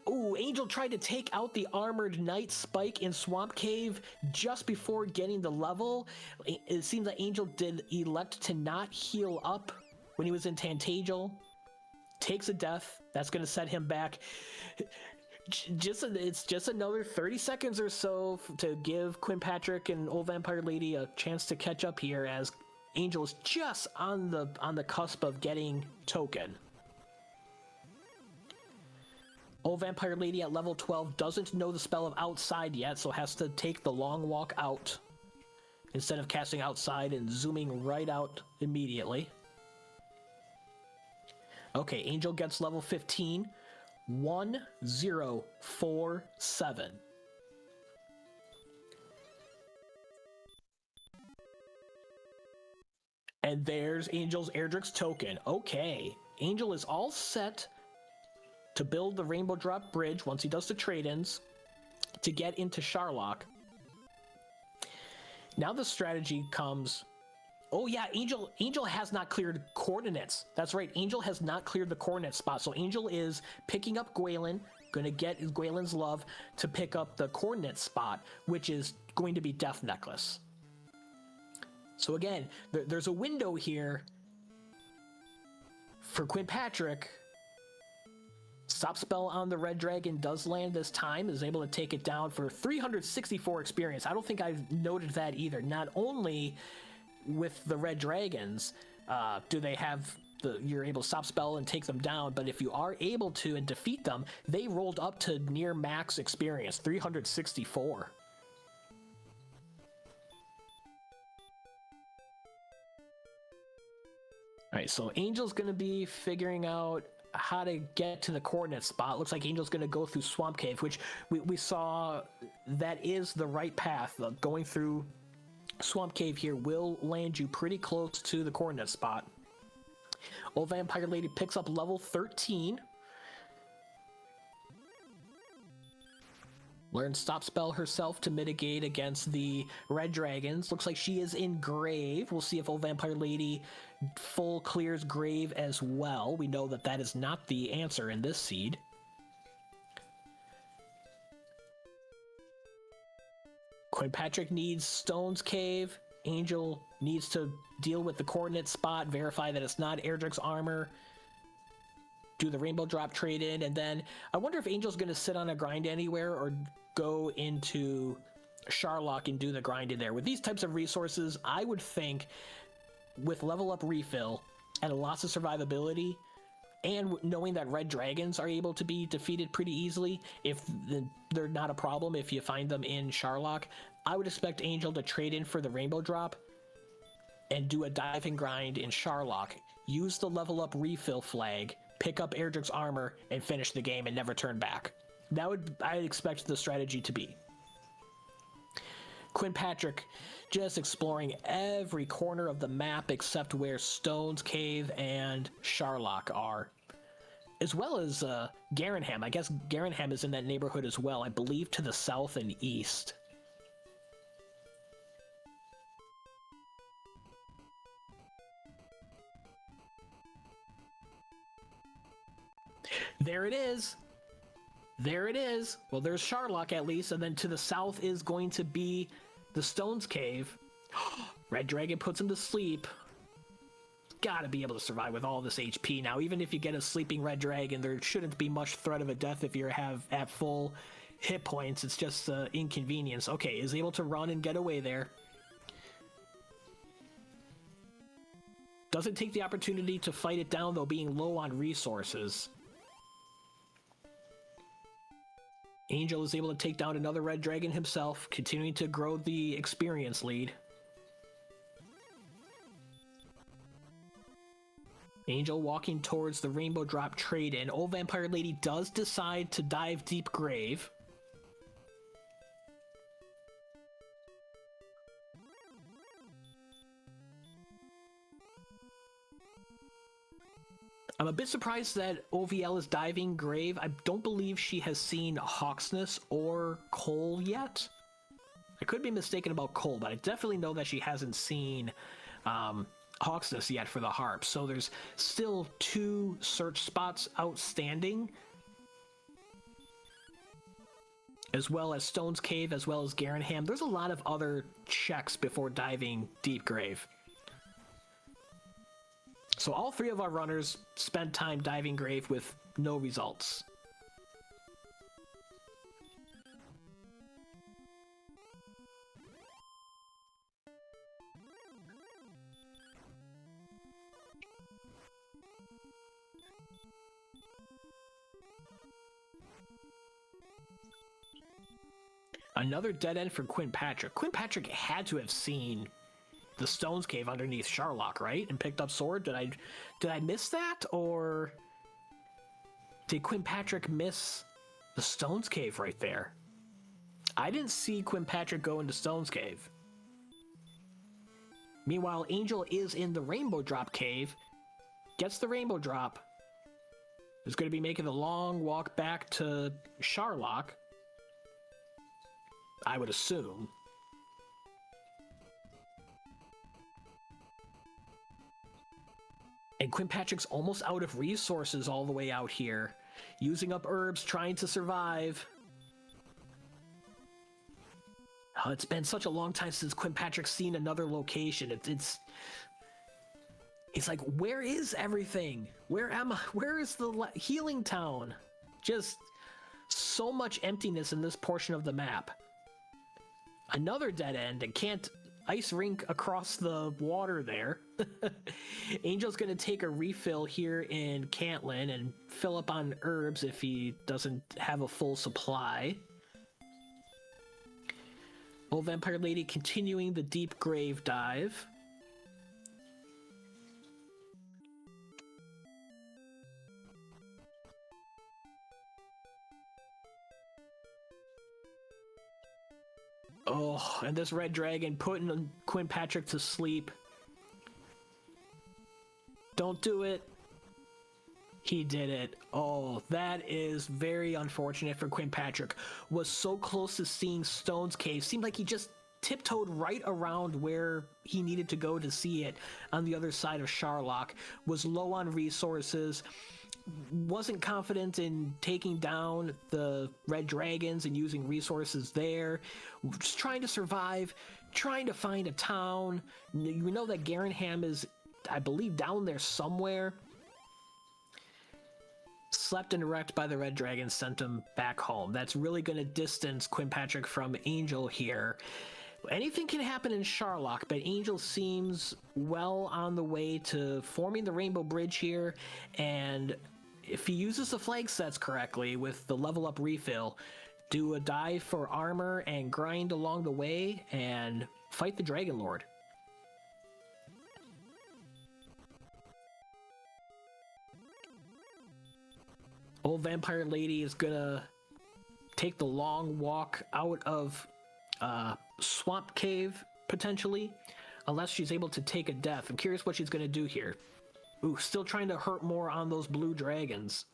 Speaker 1: Ooh, Angel tried to take out the Armored Knight Spike in Swamp Cave just before getting the level. It seems that Angel did elect to not heal up when he was in Tantagel. Takes a death. That's going to set him back. It's just another 30 seconds or so to give Quinn Patrick and OldVampireLady a chance to catch up here, as Angel is just on the cusp of getting token. OldVampireLady at level 12 doesn't know the spell of Outside yet, so has to take the long walk out instead of casting Outside and zooming right out immediately. Okay, Angel gets level 15. 1047. And there's Angel's Erdrick's token. Okay, Angel is all set to build the Rainbow Drop Bridge once he does the trade-ins to get into Sharlock. Now the strategy comes. Oh yeah, Angel has not cleared coordinates. That's right, Angel has not cleared the coordinate spot. So Angel is picking up Gwaelin, gonna get Gwaelin's love to pick up the coordinate spot, which is going to be Death Necklace. So again, there's a window here for Quinn Patrick. Stop spell on the Red Dragon does land this time, is able to take it down for 364 experience. I don't think I've noted that either. Not only with the Red Dragons, do they have you're able to stop spell and take them down, but if you are able to and defeat them, they rolled up to near max experience, 364. Alright, so Angel's gonna be figuring out how to get to the coordinate spot. Looks like Angel's gonna go through Swamp Cave, which we saw that is the right path. Going through Swamp Cave here will land you pretty close to the coordinate spot. OldVampireLady picks up level 13. Learns Stop Spell herself to mitigate against the Red Dragons. Looks like she is in Grave. We'll see if OldVampireLady full clears Grave as well. We know that that is not the answer in this seed. Quinn Patrick needs Stone's Cave. Angel needs to deal with the coordinate spot, verify that it's not Erdrick's armor, do the Rainbow Drop trade-in, and then I wonder if Angel's going to sit on a grind anywhere or go into Sharlock and do the grind in there. With these types of resources, I would think with level up refill and lots of survivability, and knowing that red dragons are able to be defeated pretty easily if they're not a problem if you find them in Sharlock, I would expect Angel to trade in for the rainbow drop and do a dive and grind in Sharlock, use the level up refill flag, pick up Erdrick's armor, and finish the game and never turn back. That would I expect the strategy to be. Quinn Patrick just exploring every corner of the map except where Stone's Cave and Sharlock are. As well as Garenham. I guess Garenham is in that neighborhood as well, I believe to the south and east. There it is! There it is! Well, there's Sharlock at least, and then to the south is going to be the Stone's Cave. Red Dragon puts him to sleep. Gotta be able to survive with all this HP now. Even if you get a sleeping Red Dragon, there shouldn't be much threat of a death if you have at full hit points. It's just inconvenience. Okay, is able to run and get away there. Doesn't take the opportunity to fight it down, though, being low on resources. Angel is able to take down another Red Dragon himself, continuing to grow the experience lead. Angel walking towards the Rainbow Drop trade-in. OldVampireLady does decide to dive Deep Grave. I'm a bit surprised that OVL is diving Grave. I don't believe she has seen Hawksness or Cole yet. I could be mistaken about Cole, but I definitely know that she hasn't seen Hawksness yet for the harp. So there's still 2 search spots outstanding, as well as Stone's Cave, as well as Garenham. There's a lot of other checks before diving Deep Grave. So all 3 of our runners spent time diving Grave with no results. Another dead end for Quinn Patrick. Quinn Patrick had to have seen the Stone's Cave underneath Sharlock, right? And picked up sword. Did I miss that? Or did Quinn Patrick miss the Stone's Cave right there? I didn't see Quinn Patrick go into Stone's Cave. Meanwhile, Angel is in the Rainbow Drop cave, gets the Rainbow Drop, is going to be making the long walk back to Sharlock, I would assume. And Quinn Patrick's almost out of resources all the way out here. Using up herbs, trying to survive. Oh, it's been such a long time since Quinn Patrick's seen another location. It's like, where is everything? Where am I? Where is the healing town? Just so much emptiness in this portion of the map. Another dead end, and can't ice rink across the water there. Angel's gonna take a refill here in Cantlin and fill up on herbs if he doesn't have a full supply. OldVampireLady continuing the Deep Grave dive. Oh, and this Red Dragon putting Quinn Patrick to sleep. Don't do it. He did it. Oh, that is very unfortunate for Quinn Patrick. Was so close to seeing Stone's Cave. Seemed like he just tiptoed right around where he needed to go to see it on the other side of Sharlock. Was low on resources. Wasn't confident in taking down the Red Dragons and using resources there. Just trying to survive, trying to find a town. You know that Garenham is, I believe, down there somewhere. Slept and wrecked by the Red Dragons, sent him back home. That's really going to distance Quinn Patrick from Angel here. Anything can happen in Sharlock, but Angel seems well on the way to forming the Rainbow Bridge here, and if he uses the flag sets correctly with the level up refill, do a dive for armor and grind along the way and fight the Dragon Lord. Old Vampire Lady is gonna take the long walk out of Swamp Cave, potentially, unless she's able to take a death. I'm curious what she's gonna do here. Ooh, still trying to hurt more on those blue dragons.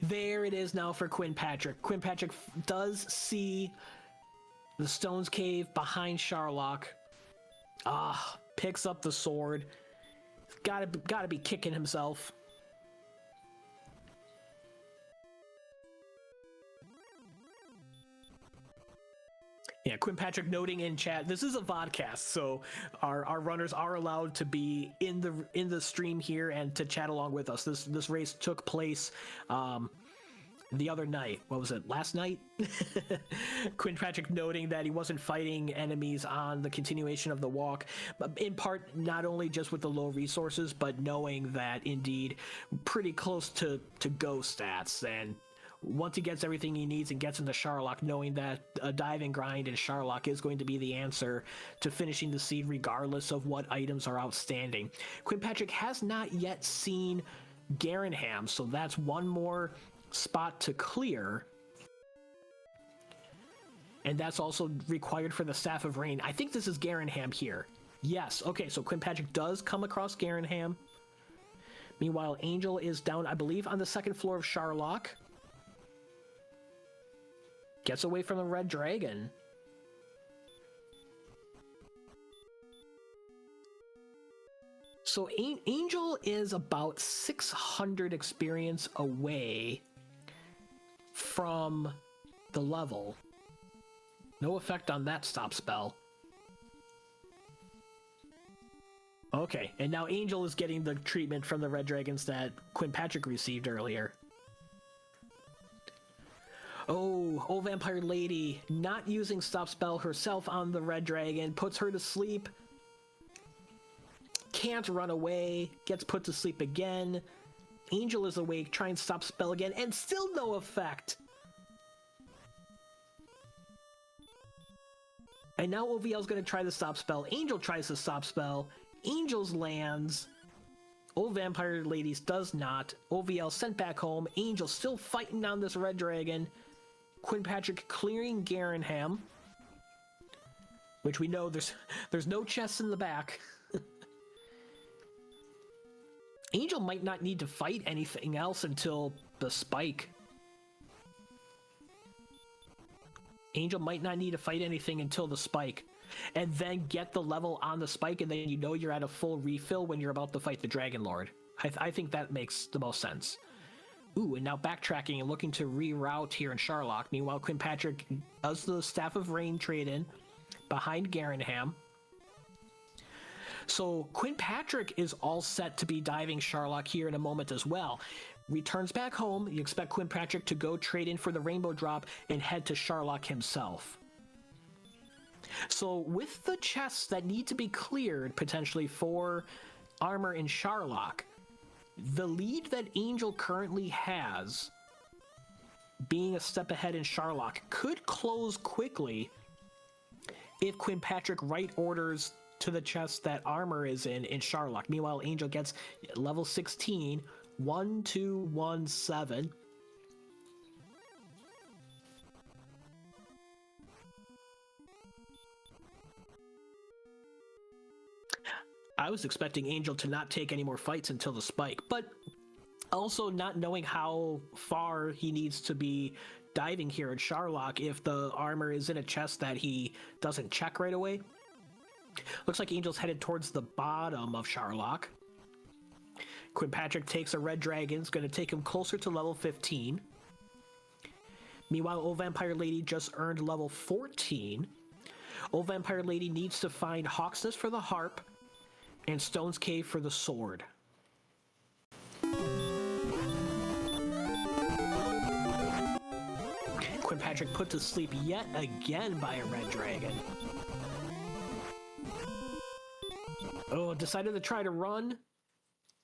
Speaker 1: There it is now for Quinn Patrick. Quinn Patrick does see the Stones Cave behind Sharlock. Picks up the sword. Gotta be kicking himself. Yeah, Quinn Patrick noting in chat, this is a vodcast, so our runners are allowed to be in the stream here and to chat along with us. This race took place the other night. What was it? Last night? Quinn Patrick noting that he wasn't fighting enemies on the continuation of the walk, in part not only just with the low resources, but knowing that indeed pretty close to go stats, and once he gets everything he needs and gets into Sharlock, knowing that a dive and grind in Sharlock is going to be the answer to finishing the seed regardless of what items are outstanding. Quinn Patrick has not yet seen Garenham, so that's one more spot to clear. And that's also required for the Staff of Rain. I think this is Garenham here. Yes, okay, so Quinn Patrick does come across Garenham. Meanwhile, Angel is down, I believe, on the second floor of Sharlock. Gets away from the red dragon. So Angel is about 600 experience away from the level. No effect on that stop spell. Okay, and now Angel is getting the treatment from the red dragons that Quinn Patrick received earlier. Oh, Old Vampire Lady not using stop spell herself on the red dragon, puts her to sleep. Can't run away, gets put to sleep again. Angel is awake, trying to stop spell again, and still no effect. And now OVL's gonna try the stop spell. Angel tries to stop spell. Angel's lands. Old Vampire Ladies does not. OVL sent back home. Angel still fighting on this red dragon. Quinn Patrick clearing Garenham, which we know there's no chests in the back. Angel might not need to fight anything else until the spike. Angel might not need to fight anything until the spike, and then get the level on the spike, and then you know you're at a full refill when you're about to fight the Dragon Lord. I think that makes the most sense. Ooh, and now backtracking and looking to reroute here in Sharlock. Meanwhile, Quinn Patrick does the Staff of Rain trade-in behind Garenham. So Quinn Patrick is all set to be diving Sharlock here in a moment as well. Returns back home. You expect Quinn Patrick to go trade in for the Rainbow Drop and head to Sharlock himself. So with the chests that need to be cleared potentially for armor in Sharlock, the lead that Angel currently has, being a step ahead in Sharlock, could close quickly if Quinn Patrick right orders to the chest that armor is in Sharlock. Meanwhile, Angel gets level 16, 1, 2, 1, 7. I was expecting Angel to not take any more fights until the spike, but also not knowing how far he needs to be diving here at Sharlock if the armor is in a chest that he doesn't check right away. Looks like Angel's headed towards the bottom of Sharlock. Quinn Patrick takes a red dragon, it's going to take him closer to level 15. Meanwhile, Old Vampire Lady just earned level 14. Old Vampire Lady needs to find Hawksness for the harp and Stone's Cave for the sword. Quinn Patrick put to sleep yet again by a red dragon. Oh, decided to try to run.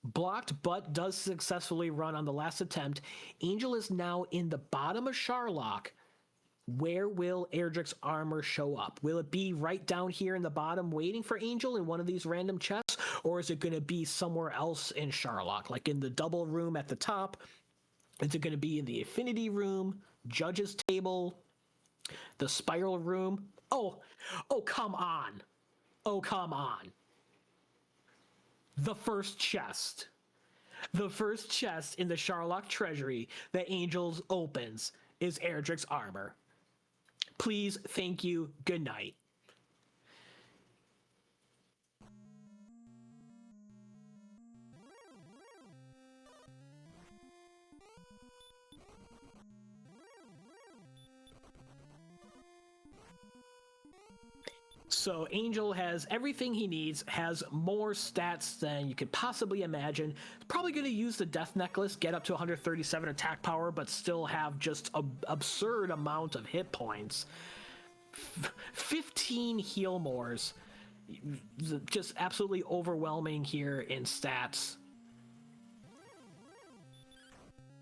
Speaker 1: Blocked, but does successfully run on the last attempt. Angel is now in the bottom of Sharlock. Where will Erdrick's armor show up? Will it be right down here in the bottom waiting for Angel in one of these random chests? Or is it going to be somewhere else in Sharlock, like in the double room at the top? Is it going to be in the Affinity room, Judge's table, the Spiral room? Oh, come on. Oh, come on. The first chest. The first chest in the Sharlock Treasury that Angels opens is Erdrick's armor. Please, thank you, good night. So Angel has everything he needs, has more stats than you could possibly imagine. Probably going to use the Death Necklace, get up to 137 attack power, but still have just an absurd amount of hit points. 15 heal mores. Just absolutely overwhelming here in stats.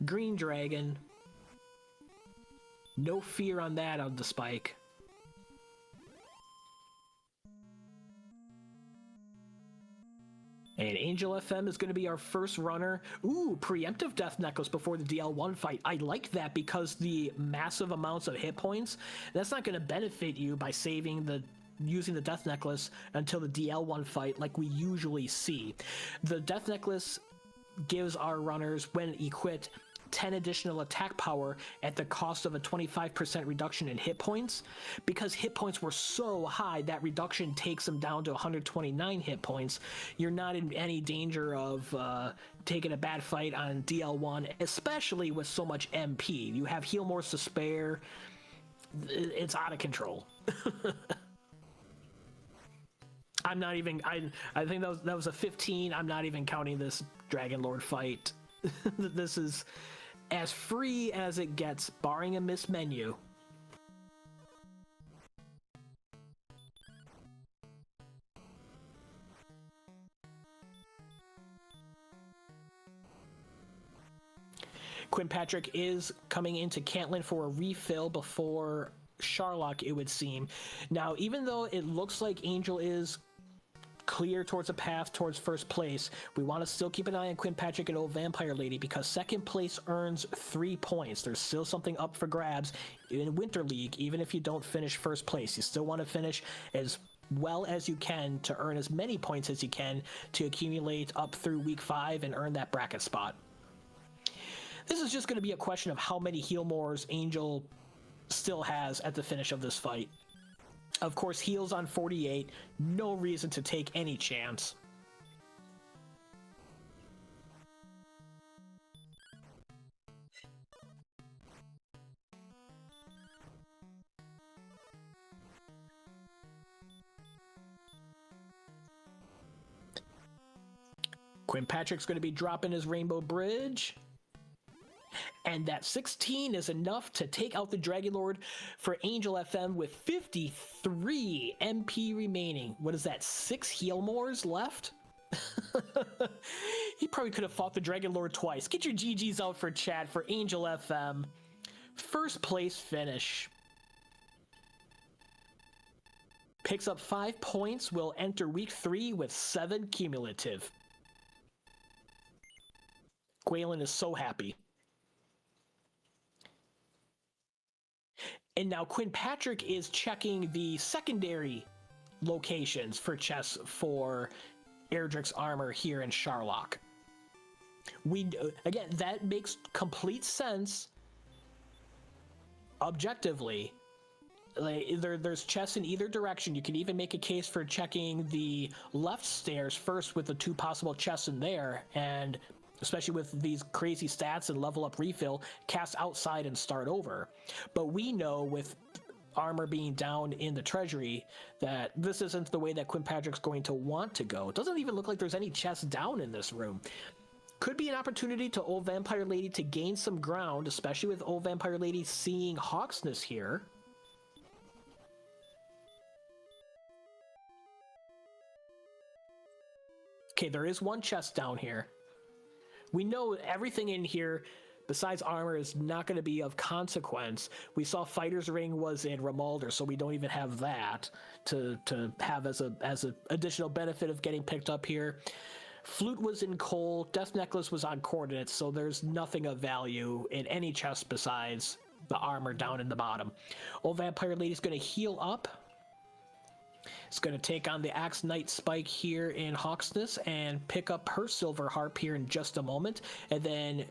Speaker 1: Green Dragon. No fear on that on the spike. And Angel FM is going to be our first runner. Ooh, preemptive Death Necklace before the DL1 fight. I like that because the massive amounts of hit points, that's not going to benefit you by using the Death Necklace until the DL1 fight like we usually see. The Death Necklace gives our runners, when equipped, 10 additional attack power at the cost of a 25% reduction in hit points. Because hit points were so high, that reduction takes them down to 129 hit points. You're not in any danger of taking a bad fight on DL1, especially with so much MP. You have heal mores to spare. It's out of control. I'm not even... I think that was a 15. I'm not even counting this Dragon Lord fight. This is as free as it gets, barring a missed menu. Quinn Patrick is coming into Cantlin for a refill before Sharlock, it would seem. Now, even though it looks like Angel is clear towards a path towards first place, we want to still keep an eye on Quinn Patrick and OldVampireLady, because second place earns 3 points. There's still something up for grabs in Winter League. Even if you don't finish first place, you still want to finish as well as you can to earn as many points as you can to accumulate up through week 5 and earn that bracket spot. This is just going to be a question of how many heal mores Angel still has at the finish of this fight. Of course, heals on 48, no reason to take any chance. Quinn Patrick's going to be dropping his Rainbow Bridge. And that 16 is enough to take out the Dragon Lord for Angel FM with 53 MP remaining. What is that, 6 heal mores left? He probably could have fought the Dragon Lord twice. Get your GGs out for chat for Angel FM. First place finish. Picks up 5 points, will enter week 3 with 7 cumulative. Gwaylin is so happy. And now Quinn Patrick is checking the secondary locations for chests for Erdrick's armor here in Sharlock. Again, that makes complete sense objectively. Like, there's chests in either direction. You can even make a case for checking the left stairs first with the 2 possible chests in there, and especially with these crazy stats and level up refill, cast outside and start over. But we know with armor being down in the treasury that this isn't the way that Quinn Patrick's going to want to go. It doesn't even look like there's any chests down in this room. could be an opportunity to Old Vampire Lady to gain some ground, especially with Old Vampire Lady seeing Hawksness here. Okay, there is one chest down here. We know everything in here besides armor is not going to be of consequence. We saw Fighter's Ring was in Ramalder, so we don't even have that to have as a additional benefit of getting picked up here. Flute was in Coal, Death Necklace was on Coordinates, so there's nothing of value in any chest besides the armor down in the bottom. Old Vampire Lady's going to heal up. It's going to take on the Axe Knight Spike here in Hawksness and pick up her Silver Harp here in just a moment. And then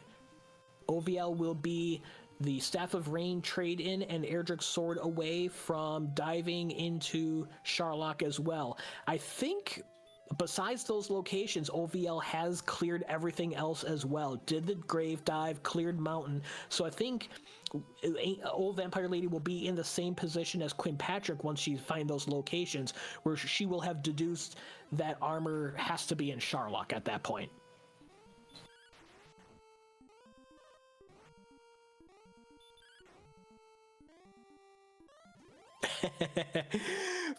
Speaker 1: OVL will be the Staff of Rain trade-in and Erdrick's Sword away from diving into Sharlock as well. I think besides those locations, OVL has cleared everything else as well. Did the Grave Dive, cleared Mountain. So I think Old Vampire Lady will be in the same position as Quinn Patrick once she finds those locations, where she will have deduced that armor has to be in Sharlock at that point.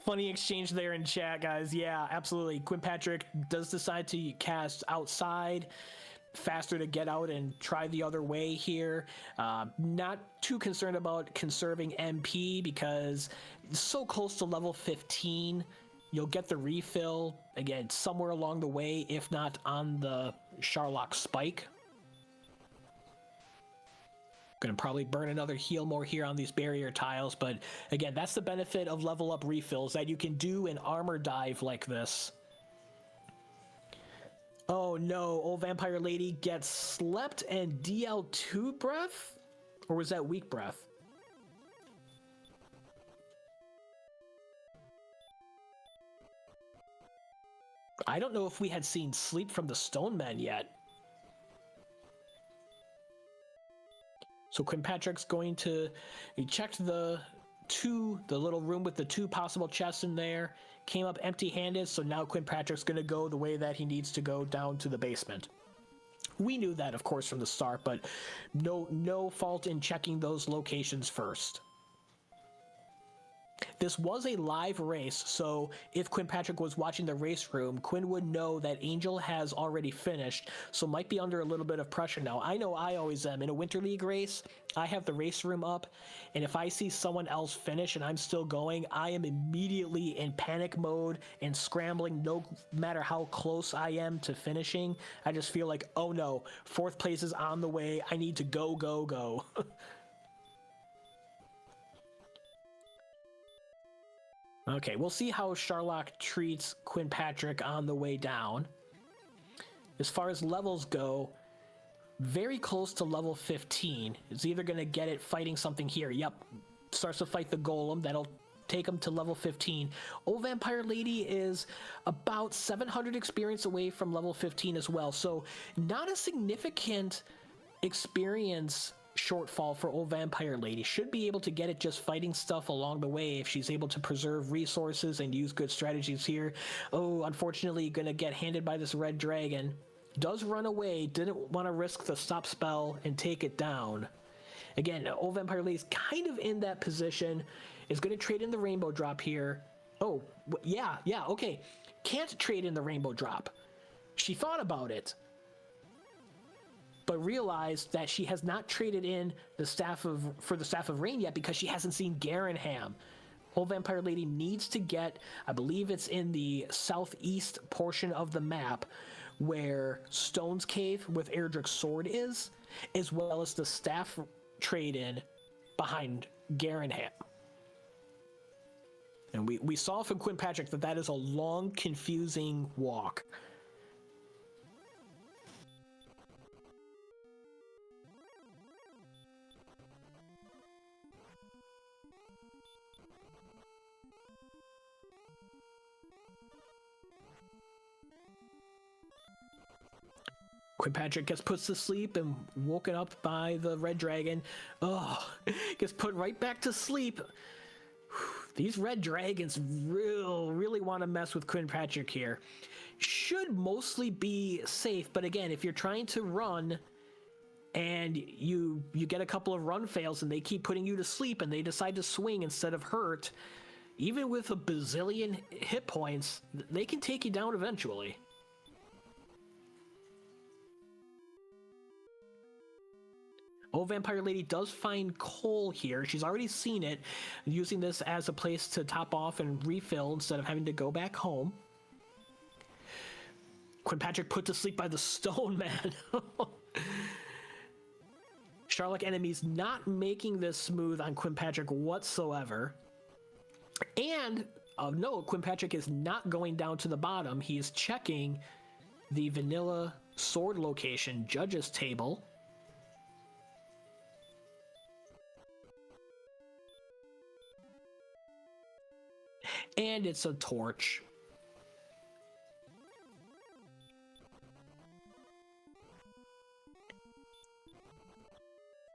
Speaker 1: Funny exchange there in chat, guys. Yeah, absolutely. Quinn Patrick does decide to cast outside, faster to get out and try the other way here. Not too concerned about conserving MP because so close to level 15, you'll get the refill again somewhere along the way, if not on the Sharlock Spike. Gonna probably burn another heal more here on these barrier tiles, but again, that's the benefit of level up refills, that you can do an armor dive like this. Oh no, Old Vampire Lady gets slept and DL2 breath? Or was that weak breath? I don't know if we had seen sleep from the Stone Men yet. So Quinn Patrick's going to, he checked the little room with the two possible chests in there, came up empty-handed, so now Quinn Patrick's going to go the way that he needs to go, down to the basement. We knew that, of course, from the start, but no fault in checking those locations first. This was a live race, so if Quinn Patrick was watching the race room, Quinn would know that Angel has already finished, so might be under a little bit of pressure now. I know I always am. In a Winter League race, I have the race room up, and if I see someone else finish and I'm still going, I am immediately in panic mode and scrambling no matter how close I am to finishing. I just feel like, oh no, fourth place is on the way. I need to go, go, go. Okay, we'll see how Sharlock treats Quinn Patrick on the way down. As far as levels go, very close to level 15. It's either going to get it fighting something here. Yep, starts to fight the Golem. That'll take him to level 15. Old Vampire Lady is about 700 experience away from level 15 as well. So not a significant experience shortfall for Old Vampire Lady. Should be able to get it just fighting stuff along the way if she's able to preserve resources and use good strategies here. Oh, unfortunately gonna get handed by this red dragon. Does run away, didn't want to risk the stop spell and take it down. Again, Old Vampire Lady's kind of in that position, is going to trade in the rainbow drop here. Oh, yeah, okay. Can't trade in the rainbow drop. She thought about it, but realized that she has not traded in the for the Staff of Rain yet because she hasn't seen Garenham. Old Vampire Lady needs to get, I believe it's in the southeast portion of the map, where Stone's Cave with Erdrick's Sword is, as well as the staff trade-in behind Garenham. And we saw from Quinn Patrick that is a long, confusing walk. Quinn Patrick gets put to sleep and woken up by the red dragon. Oh, gets put right back to sleep. These red dragons really want to mess with Quinn Patrick here. should mostly be safe, but again, if you're trying to run and you get a couple of run fails and they keep putting you to sleep and they decide to swing instead of hurt, even with a bazillion hit points, they can take you down eventually. OldVampireLady does find coal here. She's already seen it, using this as a place to top off and refill instead of having to go back home. Quinn Patrick put to sleep by the stone man. Sharlock enemies not making this smooth on Quinn Patrick whatsoever. And of note, Quinn Patrick is not going down to the bottom. He is checking the vanilla sword location judges table. And it's a torch.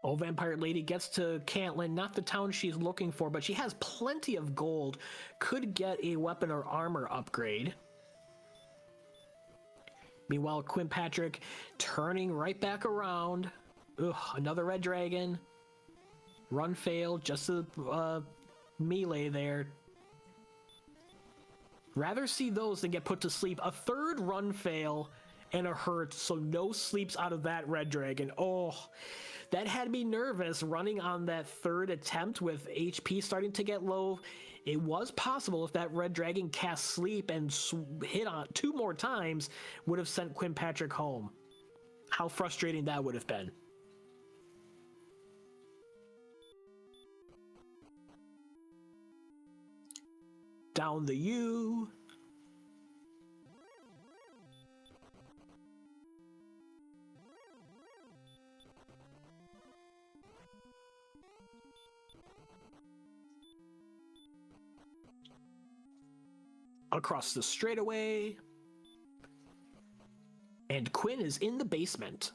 Speaker 1: OldVampireLady gets to Cantlin, not the town she's looking for, but she has plenty of gold. Could get a weapon or armor upgrade. Meanwhile, Quinn Patrick turning right back around. Ugh, another red dragon. Run failed, just a melee there. Rather see those than get put to sleep. A third run fail and a hurt, so no sleeps out of that red dragon. Oh, that had me nervous running on that third attempt with HP starting to get low. It was possible if that red dragon cast sleep and hit on 2 more times, would have sent Quinn Patrick home. How frustrating that would have been. Down the U. Across the straightaway. And Quinn is in the basement.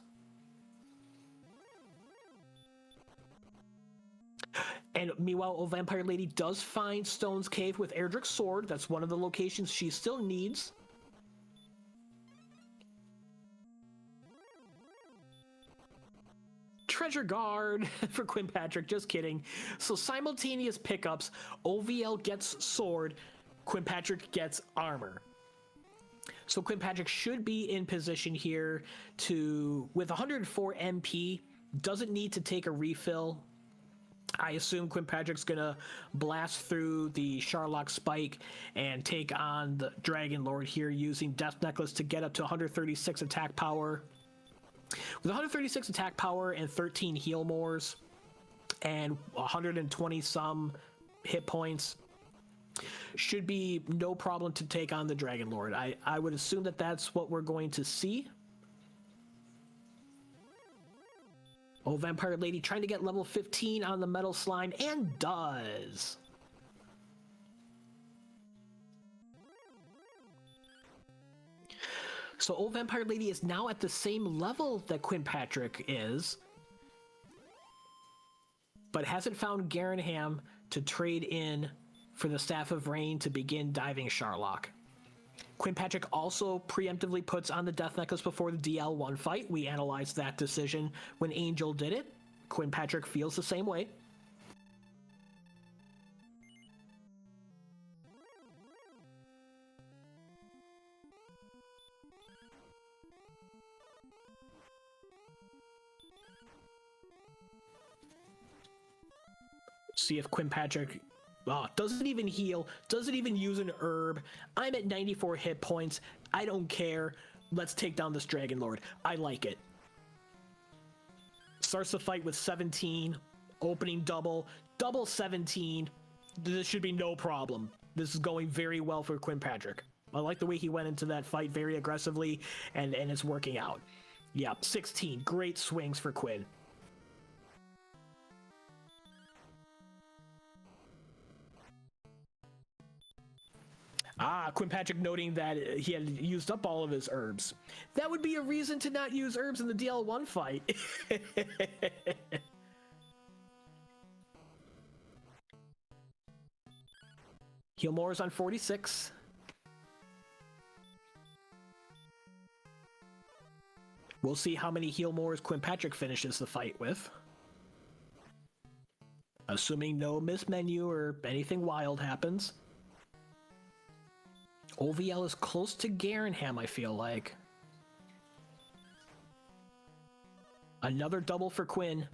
Speaker 1: And meanwhile, OldVampireLady does find Stone's Cave with Erdrick's sword. That's one of the locations she still needs. Treasure guard for Quinn Patrick, just kidding. So simultaneous pickups, OVL gets sword, Quinn Patrick gets armor. So Quinn Patrick should be in position here to, with 104 MP, doesn't need to take a refill. I assume Quinn Patrick's gonna blast through the Sharlock Spike and take on the Dragon Lord here using Death Necklace to get up to 136 attack power. With 136 attack power and 13 heal mores and 120 some hit points, should be no problem to take on the Dragon Lord. I would assume that that's what we're going to see. OldVampireLady trying to get level 15 on the Metal Slime, and does. So OldVampireLady is now at the same level that Quinn Patrick is, but hasn't found Garanham to trade in for the Staff of Rain to begin diving Sharlock. Quinn Patrick also preemptively puts on the Death Necklace before the DL1 fight. We analyzed that decision when Angel did it. Quinn Patrick feels the same way. See if Quinn Patrick doesn't even heal, doesn't even use an herb. I'm at 94 hit points. I don't care. Let's take down this Dragon Lord. I like it. Starts the fight with 17, opening double 17. This should be no problem. This is going very well for Quinn Patrick. I like the way he went into that fight very aggressively, and it's working out. Yeah, 16. Great swings for Quinn. Quinn Patrick noting that he had used up all of his herbs. That would be a reason to not use herbs in the DL1 fight. Heal more is on 46. We'll see how many heal mores Quinn Patrick finishes the fight with. Assuming no mismenu or anything wild happens. OVL is close to Garenham, I feel like. Another double for Quinn.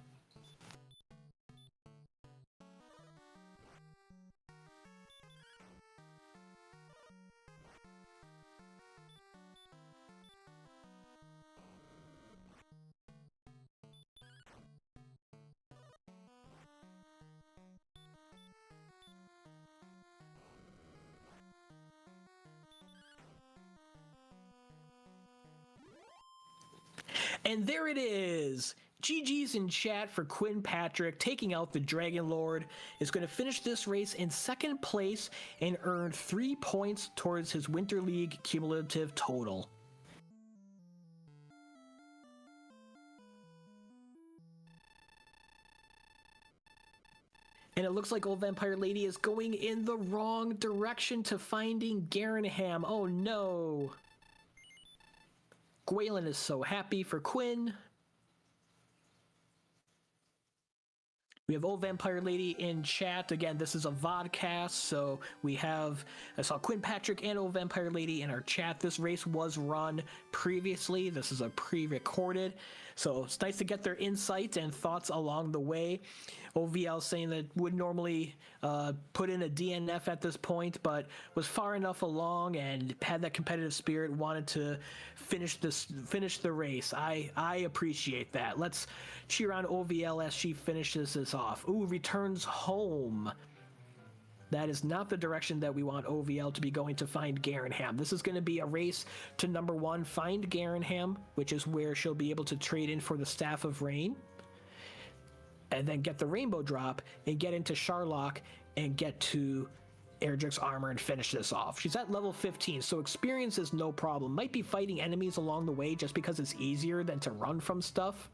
Speaker 1: And there it is! GG's in chat for Quinn Patrick, taking out the Dragon Lord. Is going to finish this race in second place and earn 3 points towards his Winter League cumulative total. And it looks like OldVampireLady is going in the wrong direction to finding Garenham. Oh no! Gwaylin is so happy for Quinn. We have OldVampireLady in chat. Again, this is a vodcast, so we have, I saw Quinn Patrick and OldVampireLady in our chat. This race was run previously. This is a pre-recorded, so it's nice to get their insights and thoughts along the way. OVL saying that would normally put in a DNF at this point, but was far enough along and had that competitive spirit, wanted to finish the race. I appreciate that. Let's cheer on OVL as she finishes this off. Ooh, returns home. That is not the direction that we want OVL to be going to find Garenham. This is going to be a race to number 1, find Garenham, which is where she'll be able to trade in for the Staff of Rain, and then get the Rainbow Drop and get into Sharlock and get to Erdrick's armor and finish this off. She's at level 15, so experience is no problem. Might be fighting enemies along the way just because it's easier than to run from stuff.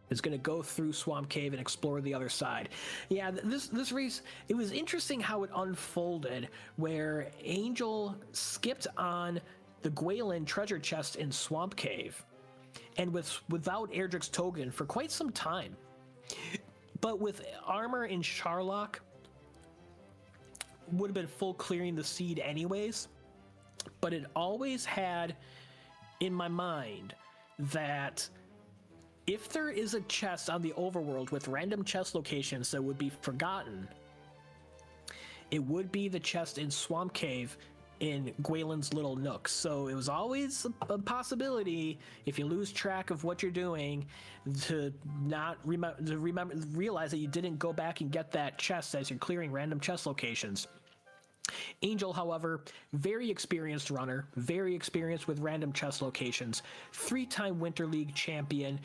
Speaker 1: Is going to go through Swamp Cave and explore the other side. Yeah, this race, it was interesting how it unfolded, where Angel skipped on the Gwaylin treasure chest in Swamp Cave, and without Erdrick's token for quite some time. But with armor in Sharlock, would have been full clearing the seed anyways. But it always had in my mind that if there is a chest on the overworld with random chest locations that would be forgotten, it would be the chest in Swamp Cave in Gwaylin's little nook. So it was always a possibility, if you lose track of what you're doing, to not realize that you didn't go back and get that chest as you're clearing random chest locations. Angel, however, very experienced runner, very experienced with random chest locations, 3-time Winter League champion,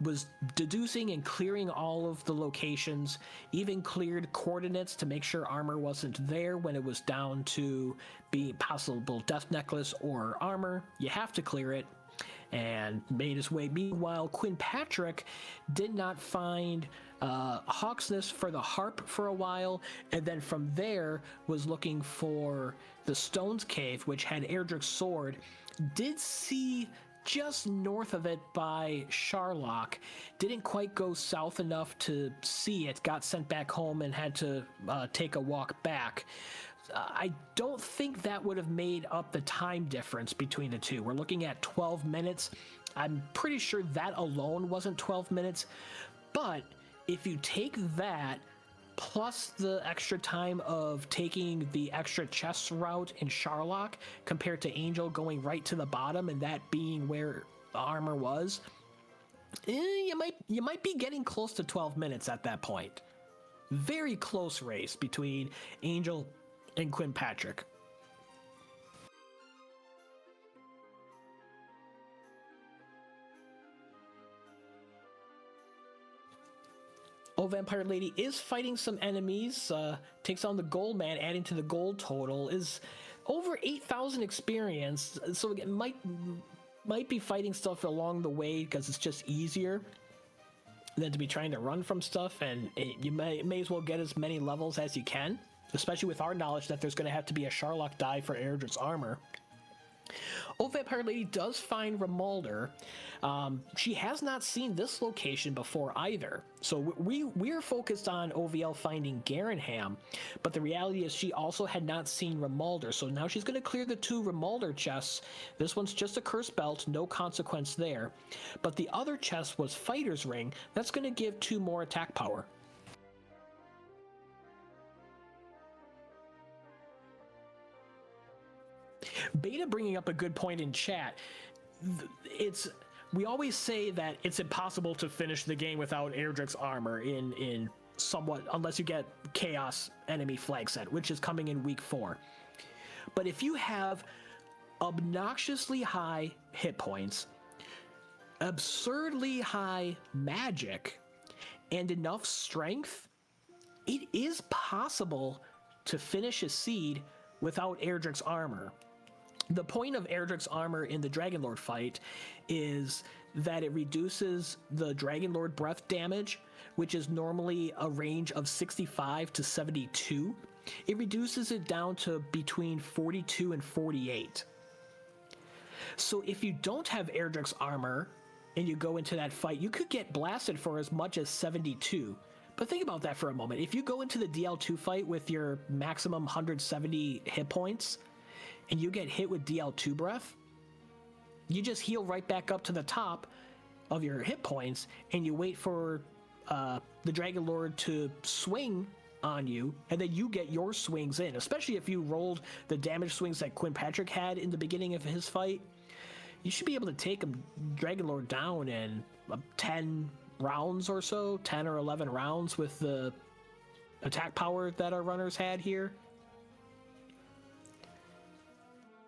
Speaker 1: was deducing and clearing all of the locations, even cleared coordinates to make sure armor wasn't there when it was down to be possible death necklace or armor. You have to clear it, and made his way. Meanwhile, Quinn Patrick did not find Hawksness for the harp for a while, and then from there was looking for the Stones Cave, which had Erdrick's sword. Did see just north of it by Sharlock, didn't quite go south enough to see it, got sent back home and had to take a walk back. I don't think that would have made up the time difference between the two. We're looking at 12 minutes. I'm pretty sure that alone wasn't 12 minutes, but if you take that plus the extra time of taking the extra chest route in Sharlock compared to Angel going right to the bottom and that being where the armor was, you might be getting close to 12 minutes at that point. Very close race between Angel and Quinn Patrick. OldVampireLady is fighting some enemies, takes on the Gold Man, adding to the gold total, is over 8,000 experience, so it might be fighting stuff along the way because it's just easier than to be trying to run from stuff, and you may as well get as many levels as you can. especially with our knowledge that there's going to have to be a Sharlock die for Erdrick's armor. OldVampireLady does find Rimuldar. She has not seen this location before either. So we're focused on OVL finding Garenham, but the reality is she also had not seen Rimuldar. So now she's going to clear the 2 Rimuldar chests. This one's just a cursed belt, no consequence there. But the other chest was Fighter's Ring. That's going to give 2 more attack power. Beta bringing up a good point in chat. We always say that it's impossible to finish the game without Erdrick's armor in somewhat, unless you get Chaos enemy flag set, which is coming in week 4. But if you have obnoxiously high hit points, absurdly high magic, and enough strength, it is possible to finish a seed without Erdrick's armor. The point of Erdrick's armor in the Dragonlord fight is that it reduces the Dragonlord breath damage, which is normally a range of 65 to 72. It reduces it down to between 42 and 48. So if you don't have Erdrick's armor and you go into that fight, you could get blasted for as much as 72. But think about that for a moment. If you go into the DL2 fight with your maximum 170 hit points, and you get hit with DL2 breath, you just heal right back up to the top of your hit points, and you wait for the Dragonlord to swing on you, and then you get your swings in. Especially if you rolled the damage swings that Quinn Patrick had in the beginning of his fight, you should be able to take a Dragonlord down in 10 rounds or so, 10 or 11 rounds with the attack power that our runners had here.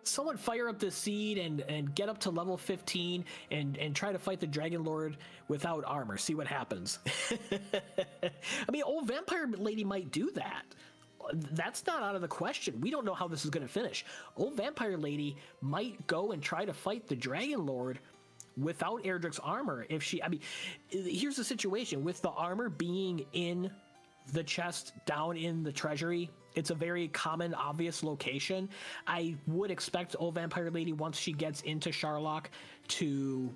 Speaker 1: Someone fire up this seed and get up to level 15 and try to fight the Dragonlord without armor. See what happens. I mean, OldVampireLady might do that. That's not out of the question. We don't know how this is going to finish. OldVampireLady might go and try to fight the Dragonlord without Erdrick's armor. I mean, here's the situation. With the armor being in the chest down in the treasury, it's a very common, obvious location. I would expect OldVampireLady, once she gets into Sharlock, to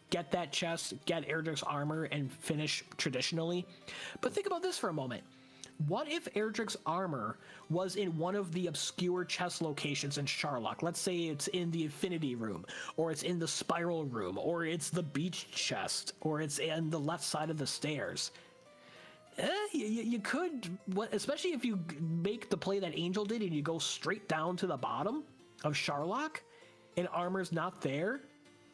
Speaker 1: get that chest, get Erdrick's armor, and finish traditionally. But think about this for a moment. What if Erdrick's armor was in one of the obscure chest locations in Sharlock? Let's say it's in the Infinity Room, or it's in the Spiral Room, or it's the Beach Chest, or it's in the left side of the stairs. You could, especially if you make the play that Angel did and you go straight down to the bottom of Sharlock and armor's not there,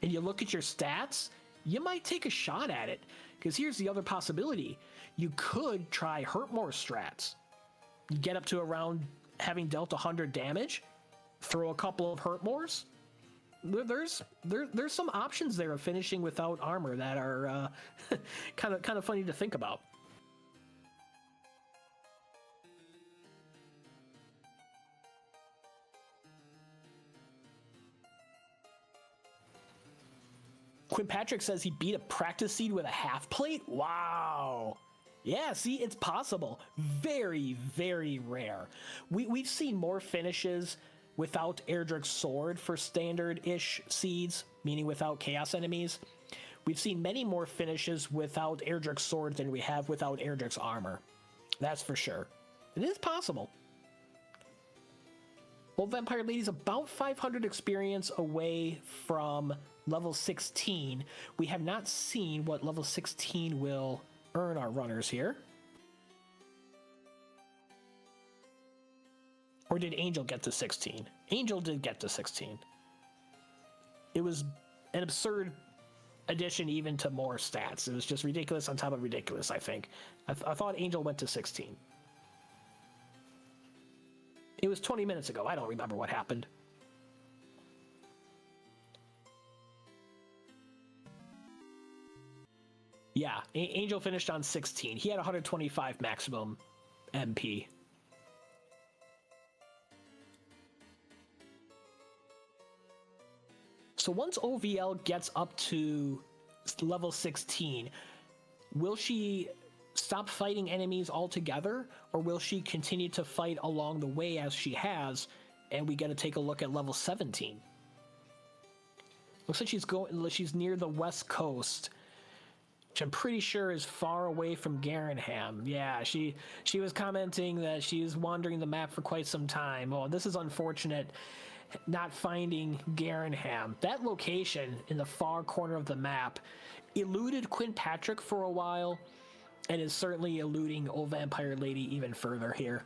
Speaker 1: and you look at your stats, you might take a shot at it. Because here's the other possibility. You could try Hurtmore strats. You get up to around having dealt 100 damage, throw a couple of Hurtmores. There's some options there of finishing without armor that are kind of funny to think about. Quinn Patrick says he beat a practice seed with a half plate? Wow. Yeah, see, it's possible. Very, very rare. We've seen more finishes without Erdrick's sword for standard-ish seeds, meaning without chaos enemies. We've seen many more finishes without Erdrick's sword than we have without Erdrick's armor. That's for sure. It is possible. OldVampireLady's about 500 experience away from level 16. We have not seen what level 16 will earn our runners here. Or did Angel get to 16? Angel did get to 16. It was an absurd addition even to more stats. It was just ridiculous on top of ridiculous, I think. I thought Angel went to 16. It was 20 minutes ago. I don't remember what happened. Yeah, Angel finished on 16. He had 125 maximum MP. So once OVL gets up to level 16, will she stop fighting enemies altogether, or will she continue to fight along the way as she has, and we get to take a look at level 17. Looks like she's near the west coast, which I'm pretty sure is far away from Garenham. Yeah, she was commenting that she's wandering the map for quite some time. Oh, this is unfortunate, not finding Garenham. That location in the far corner of the map eluded Quinn Patrick for a while, and is certainly eluding OldVampireLady even further here.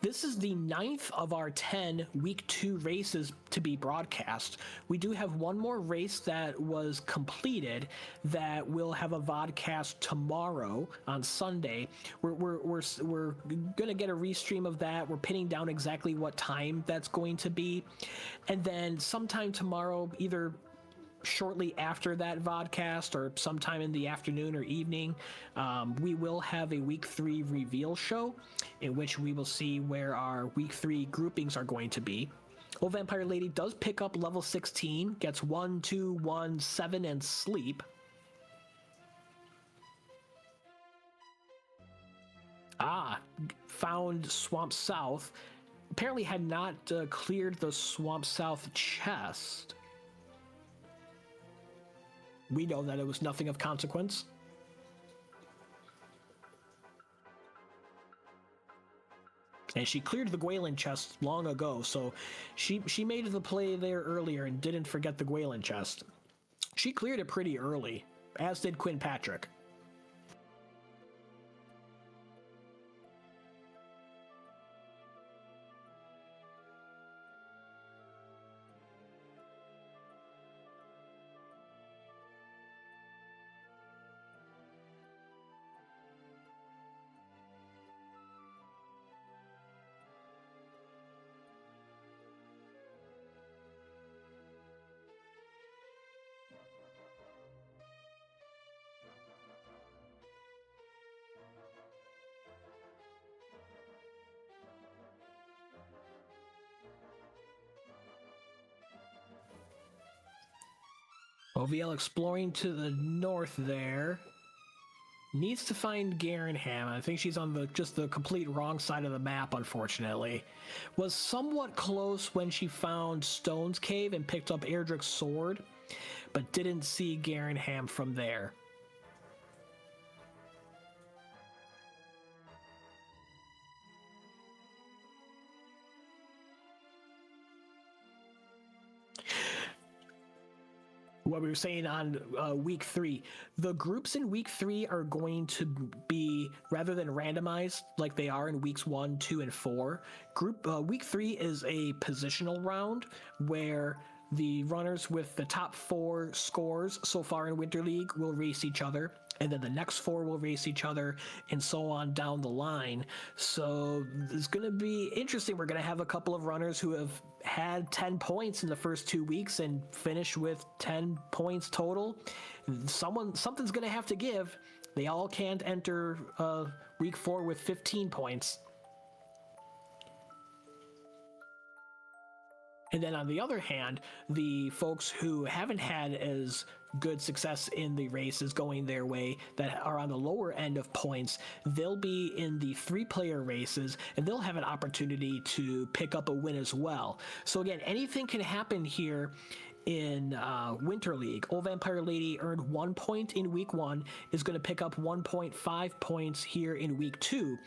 Speaker 1: This is the 9th of our 10 Week 2 races to be broadcast. We do have one more race that was completed that will have a vodcast tomorrow on Sunday. We're going to get a restream of that. We're pinning down exactly what time that's going to be. And then sometime tomorrow, either shortly after that vodcast or sometime in the afternoon or evening, we will have a Week 3 reveal show in which we will see where our Week 3 groupings are going to be. OldVampireLady does pick up level 16, gets 1, 2, 1, 7, and sleep. Found Swamp South. Apparently had not cleared the Swamp South chest. We know that it was nothing of consequence. And she cleared the Gwalen chest long ago, so she made the play there earlier and didn't forget the Gwalen chest. She cleared it pretty early, as did Quinn Patrick. OVL exploring to the north there. Needs to find Garenham. I think she's on just the complete wrong side of the map, unfortunately. Was somewhat close when she found Stone's Cave and picked up Erdrick's sword, but didn't see Garenham from there. What we were saying on Week 3, the groups in Week 3 are going to be, rather than randomized like they are in Weeks 1, 2, and 4, Week 3 is a positional round where the runners with the top 4 scores so far in Winter League will race each other, and then the next 4 will race each other, and so on down the line. So it's going to be interesting. We're going to have a couple of runners who have had 10 points in the first 2 weeks and finished with 10 points total. Something's going to have to give. They all can't enter Week 4 with 15 points. And then on the other hand, the folks who haven't had as good success in the races going their way, that are on the lower end of points, they'll be in the 3-player races, and they'll have an opportunity to pick up a win as well. So again, anything can happen here in Winter League. OldVampireLady earned 1 point in Week 1, is going to pick up 1.5 points here in Week 2.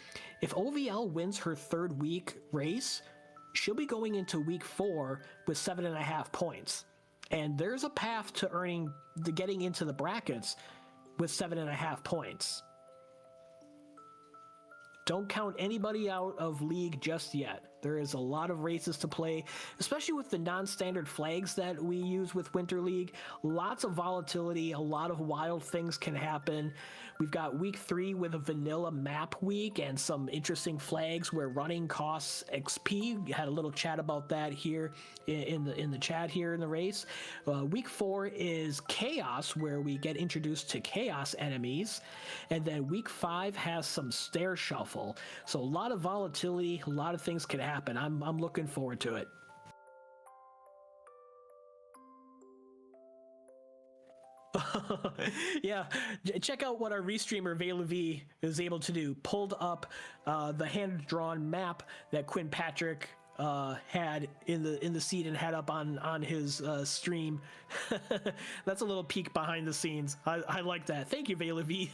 Speaker 1: If OVL wins her 3rd week race, she'll be going into Week 4 with 7.5 points. And there's a path to getting into the brackets with 7.5 points. Don't count anybody out of League just yet. There is a lot of races to play, especially with the non-standard flags that we use with Winter League. Lots of volatility, a lot of wild things can happen. We've got Week 3 with a vanilla map week and some interesting flags where running costs XP. We had a little chat about that here in the chat here in the race. Week 4 is Chaos, where we get introduced to Chaos enemies. And then Week 5 has some Stair Shuffle. So a lot of volatility, a lot of things can happen. I'm looking forward to it. Yeah, check out what our restreamer Valev is able to do. Pulled up the hand-drawn map that Quinn Patrick had in the seed and had up on his stream. That's a little peek behind the scenes. I like that. Thank you, Valev.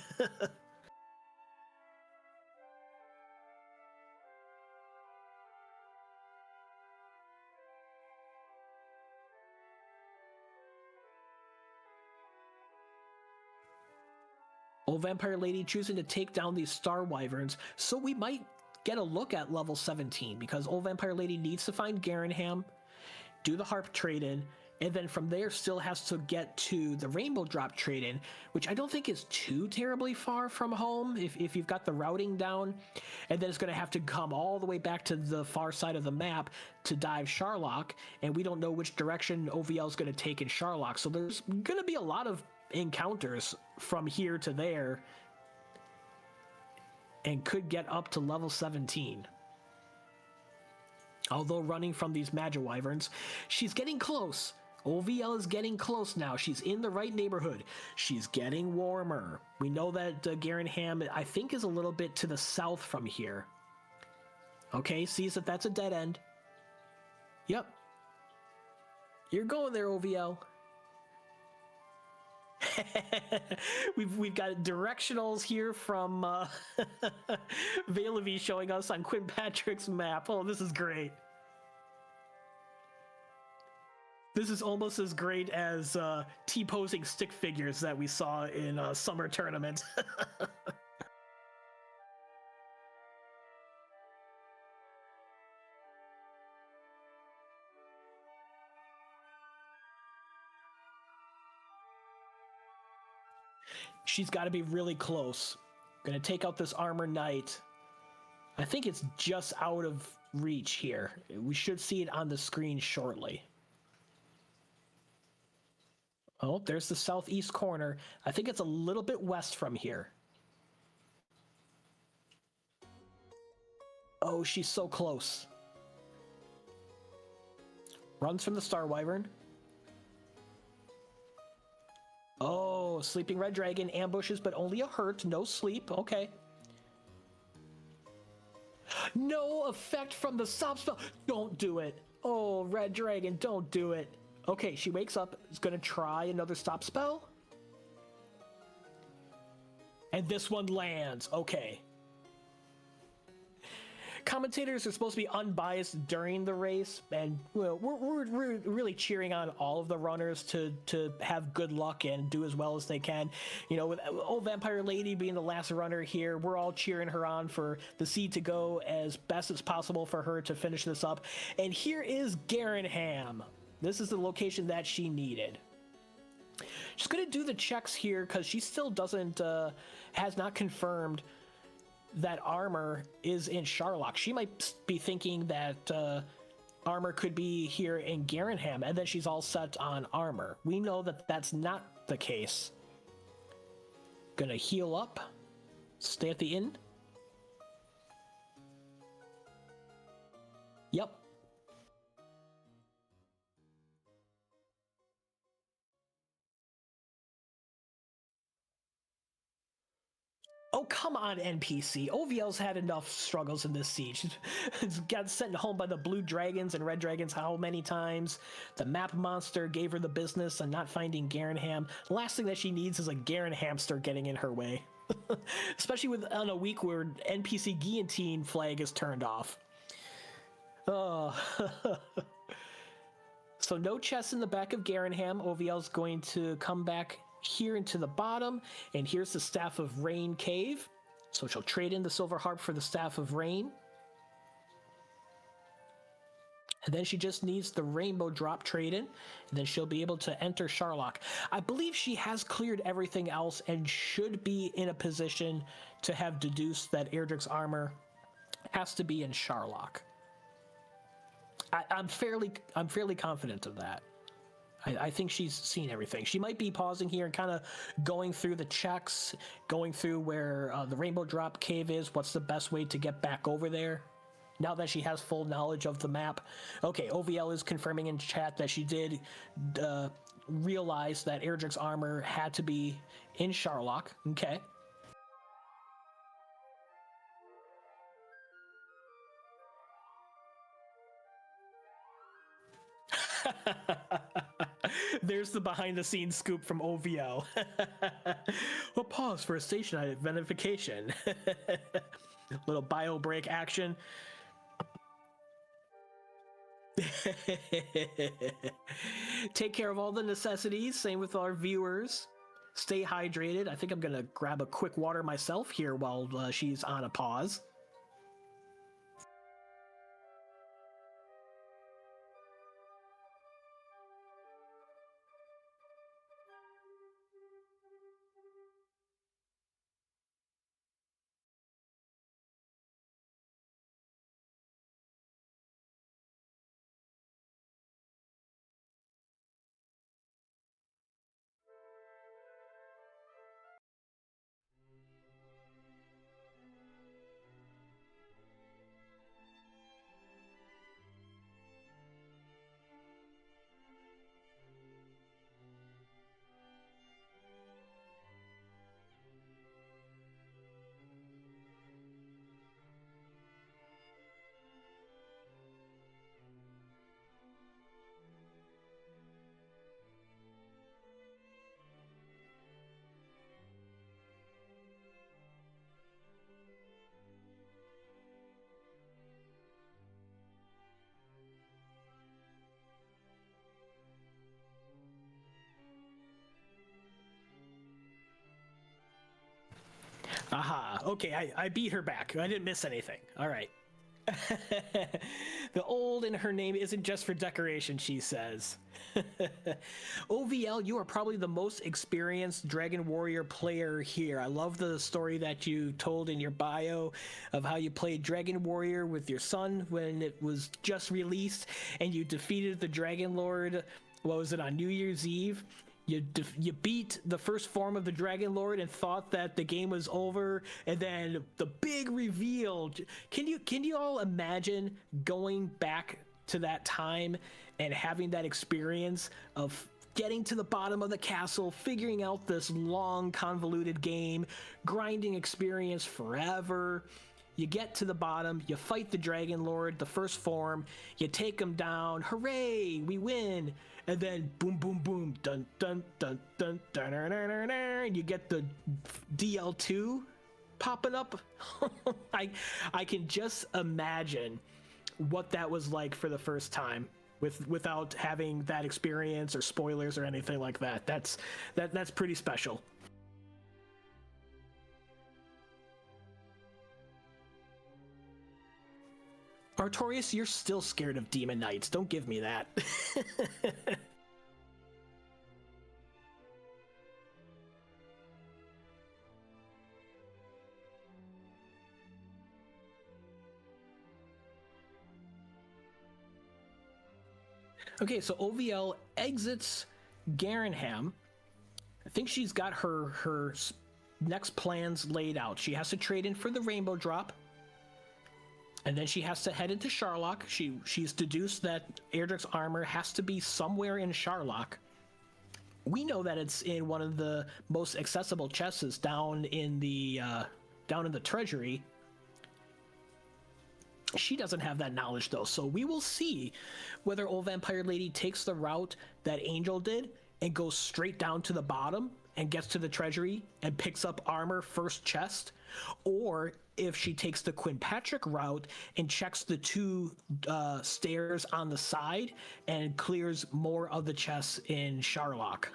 Speaker 1: Old Vampire Lady choosing to take down these Star Wyverns, so we might get a look at level 17, because Old Vampire Lady needs to find Garanham, do the Harp trade-in, and then from there still has to get to the Rainbow Drop trade-in, which I don't think is too terribly far from home if you've got the routing down, and then it's going to have to come all the way back to the far side of the map to dive Sharlock, and we don't know which direction OVL is going to take in Sharlock, so there's going to be a lot of encounters from here to there and could get up to level 17. Although running from these Magiwyverns, she's getting close. OVL is getting close now. She's in the right neighborhood. She's getting warmer. We know that Garanham, I think, is a little bit to the south from here. Okay, sees that that's a dead end. Yep. You're going there, OVL. we've got directionals here from Valev showing us on Quinn Patrick's map. Oh, this is great. This is almost as great as T-posing stick figures that we saw in summer tournament. She's got to be really close. Gonna take out this Armor Knight. I think it's just out of reach here. We should see it on the screen shortly. Oh, there's the southeast corner. I think it's a little bit west from here. Oh, she's so close. Runs from the Star Wyvern. Oh, Sleeping Red Dragon ambushes, but only a hurt, no sleep. Okay. No effect from the stop spell. Don't do it. Oh, Red Dragon, don't do it. Okay, she wakes up, is going to try another stop spell. And this one lands. Okay. Commentators are supposed to be unbiased during the race, and well, we're really cheering on all of the runners to have good luck and do as well as they can. You know, with Old Vampire Lady being the last runner here, we're all cheering her on for the seed to go as best as possible for her to finish this up. And here is Garanham. This is the location that she needed. She's going to do the checks here because she still doesn't, has not confirmed that Armor is in Sharlock. She might be thinking that Armor could be here in Garanham, and then she's all set on Armor. We know that that's not the case. Gonna heal up, stay at the inn. Yep. Oh, come on, NPC. OVL's had enough struggles in this siege. It's got sent home by the blue dragons and red dragons how many times? The map monster gave her the business on not finding Garanham. The last thing that she needs is a Garen hamster getting in her way. Especially on a week where NPC guillotine flag is turned off. Oh. So no chests in the back of Garanham. OVL's going to come back here into the bottom, and here's the Staff of Rain cave. So she'll trade in the Silver Harp for the Staff of Rain. And then she just needs the Rainbow Drop trade-in, and then she'll be able to enter Sharlock. I believe she has cleared everything else and should be in a position to have deduced that Erdrick's armor has to be in Sharlock. I'm fairly confident of that. I think she's seen everything. She might be pausing here and kind of going through the checks, going through where the Rainbow Drop cave is, what's the best way to get back over there, now that she has full knowledge of the map. Okay, OVL is confirming in chat that she did realized that Erdrick's armor had to be in Sharlock. Okay. There's the behind-the-scenes scoop from OVL. We'll pause for a station identification. Little bio break action. Take care of all the necessities. Same with our viewers. Stay hydrated. I think I'm gonna grab a quick water myself here while she's on a pause. Aha, okay, I beat her back. I didn't miss anything. All right. The old in her name isn't just for decoration, she says. OVL, you are probably the most experienced Dragon Warrior player here. I love the story that you told in your bio of how you played Dragon Warrior with your son when it was just released and you defeated the Dragon Lord, what was it, on New Year's Eve? You beat the first form of the Dragon Lord and thought that the game was over, and then the big reveal. Can you all imagine going back to that time and having that experience of getting to the bottom of the castle, figuring out this long convoluted game, grinding experience forever? You get to the bottom, you fight the Dragon Lord, the first form, you take him down, hooray, we win, and then boom, boom, boom, dun, dun, dun, dun, dun, dun, dun, dun, dun, and you get the DL2 popping up. I can just imagine what that was like for the first time without having that experience or spoilers or anything like that. That's pretty special. Artorias, you're still scared of Demon Knights. Don't give me that. Okay, so OVL exits Garenham. I think she's got her next plans laid out. She has to trade in for the Rainbow Drop. And then she has to head into Sharlock. She's deduced that Erdrick's armor has to be somewhere in Sharlock. We know that it's in one of the most accessible chests down in the treasury. She doesn't have that knowledge though, so we will see whether OldVampireLady takes the route that Angel did and goes straight down to the bottom and gets to the treasury and picks up armor first chest, or if she takes the Quinn-Patrick route and checks the two stairs on the side and clears more of the chests in Sharlock.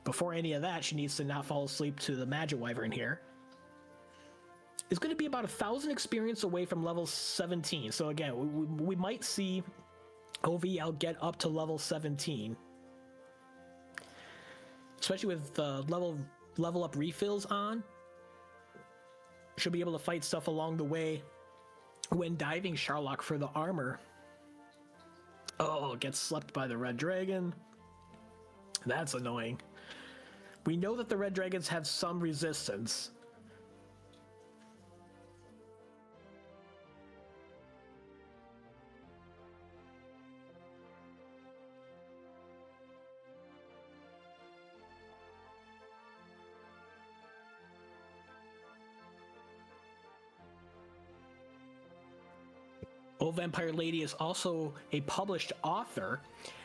Speaker 1: Before any of that, she needs to not fall asleep to the Magic Wyvern here. It's going to be about 1,000 experience away from level 17. So again, we might see OVL get up to level 17. Especially with level up refills on. She'll be able to fight stuff along the way when diving Sharlock for the armor. Oh, gets slept by the Red Dragon. That's annoying. We know that the Red Dragons have some resistance. Old Vampire Lady is also a published author,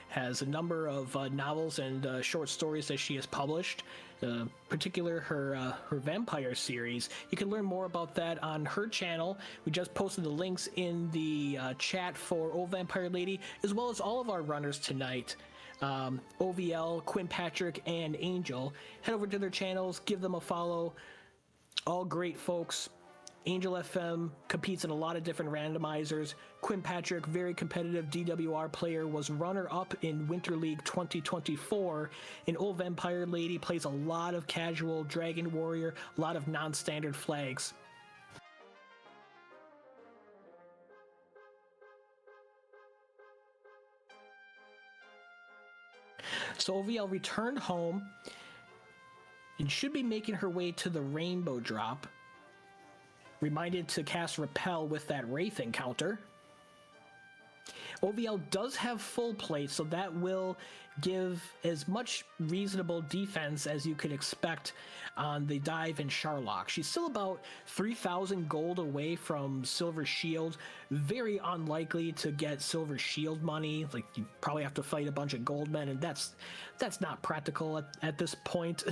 Speaker 1: has a number of novels and short stories that she has published, particular her vampire series. You can learn more about that on her channel. We just posted the links in the chat for Old Vampire Lady, as well as all of our runners tonight. OVL, Quinn Patrick, and Angel. Head over to their channels, give them a follow. All great folks. Angel FM competes in a lot of different randomizers. Quinn Patrick, very competitive DWR player, was runner-up in Winter League 2024. And Old Vampire Lady plays a lot of casual Dragon Warrior, a lot of non-standard flags. So OVL returned home and should be making her way to the Rainbow Drop. Reminded to cast Repel with that Wraith encounter. OVL does have full plate, so that will give as much reasonable defense as you could expect on the dive in Sharlock. She's still about 3,000 gold away from Silver Shield. Very unlikely to get Silver Shield money. Like, you probably have to fight a bunch of gold men, and that's not practical at this point.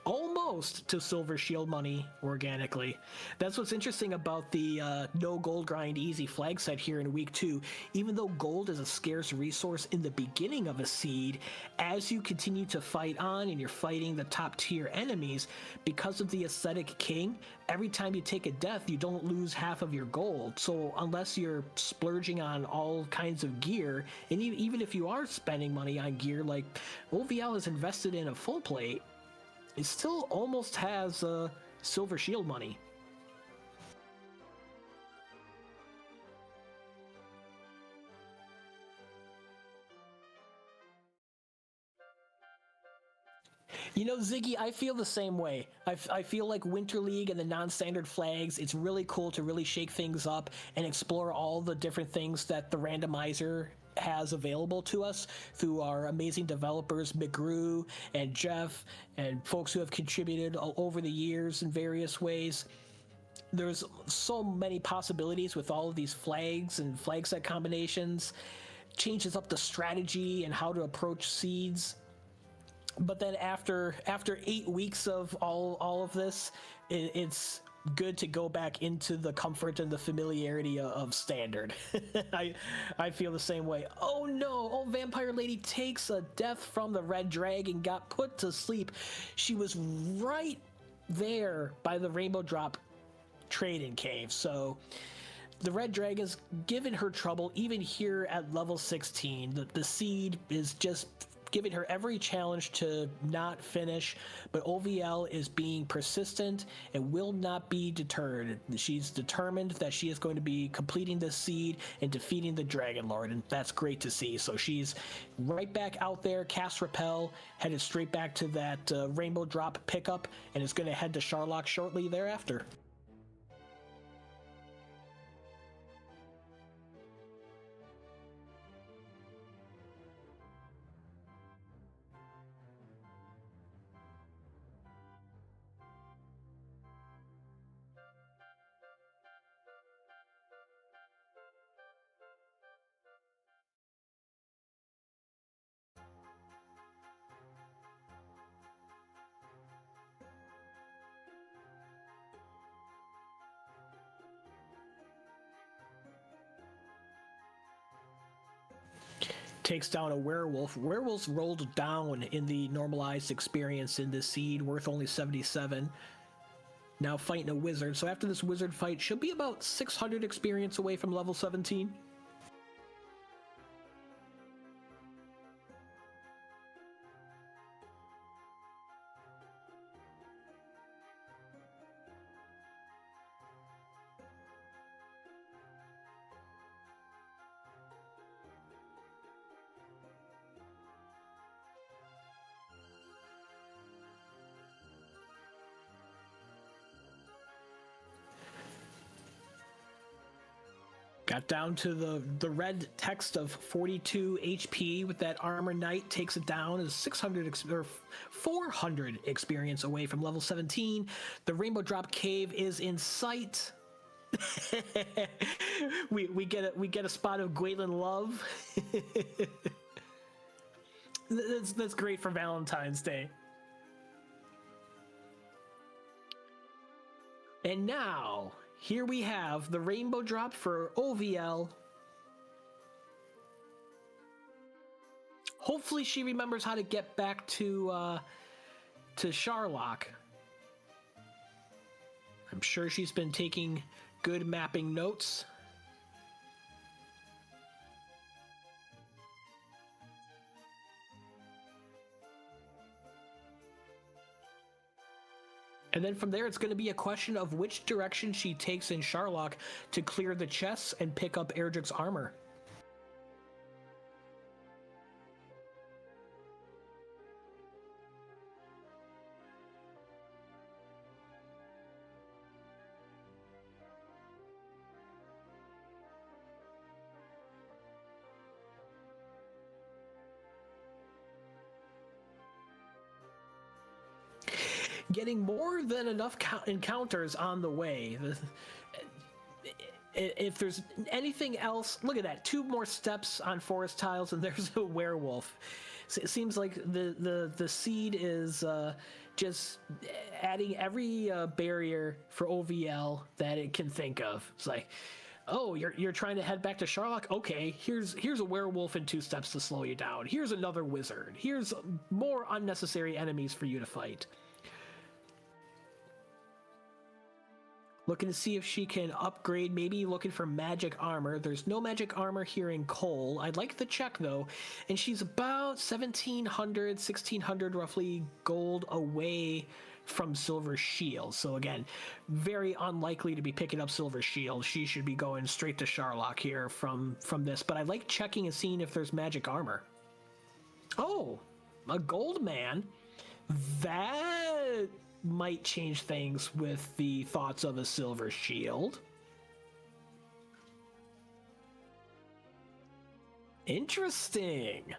Speaker 1: Almost to Silver Shield money organically. That's what's interesting about the no gold grind easy flag set here in week 2. Even though gold is a scarce resource in the beginning of a seed, as you continue to fight on and you're fighting the top tier enemies, because of the Ascetic King, every time you take a death, you don't lose half of your gold. So unless you're splurging on all kinds of gear, and even if you are spending money on gear, like OVL is invested in a full plate, it still almost has Silver Shield money. You know, Ziggy, I feel the same way. I feel like Winter League and the non-standard flags, it's really cool to really shake things up and explore all the different things that the randomizer has available to us through our amazing developers, McGrew and Jeff, and folks who have contributed over the years in various ways. There's so many possibilities with all of these flags and flag set combinations, changes up the strategy and how to approach seeds. But then after 8 weeks of all of this, it's good to go back into the comfort and the familiarity of standard. I feel the same way. Oh no, Old Vampire Lady takes a death from the Red Dragon, got put to sleep. She was right there by the Rainbow Drop trading cave, so the Red Dragon's given her trouble even here at level 16. The seed is just giving her every challenge to not finish, but OVL is being persistent and will not be deterred. She's determined that she is going to be completing this seed and defeating the Dragon Lord, and that's great to see. So she's right back out there, cast Repel, headed straight back to that Rainbow Drop pickup, and is going to head to Sharlock shortly thereafter. Takes down a werewolf. Werewolves rolled down in the normalized experience in this seed, worth only 77. Now fighting a wizard. So after this wizard fight, she'll be about 600 experience away from level 17. Got down to the red text of 42 HP with that Armor Knight, takes it down as 400 experience away from level 17. The Rainbow Drop Cave is in sight. we get a spot of Gwaylin Love. That's great for Valentine's Day. And now, here we have the rainbow drop for OVL. Hopefully she remembers how to get back to Sharlock. I'm sure she's been taking good mapping notes. And then from there, it's going to be a question of which direction she takes in Sharlock to clear the chests and pick up Erdrick's armor. Getting more than enough encounters on the way. If there's anything else, look at that. 2 more steps on forest tiles and there's a werewolf. So it seems like the seed is just adding every barrier for OVL that it can think of. It's like, oh, you're trying to head back to Sharlock? Okay, here's a werewolf in 2 steps to slow you down. Here's another wizard. Here's more unnecessary enemies for you to fight. Looking to see if she can upgrade, maybe looking for magic armor. There's no magic armor here in Cole. I'd like to check though. And she's about 1,700, 1,600 roughly gold away from Silver Shield. So again, very unlikely to be picking up Silver Shield. She should be going straight to Sharlock here from this. But I like checking and seeing if there's magic armor. Oh, a gold man. That might change things with the thoughts of a Silver Shield. Interesting.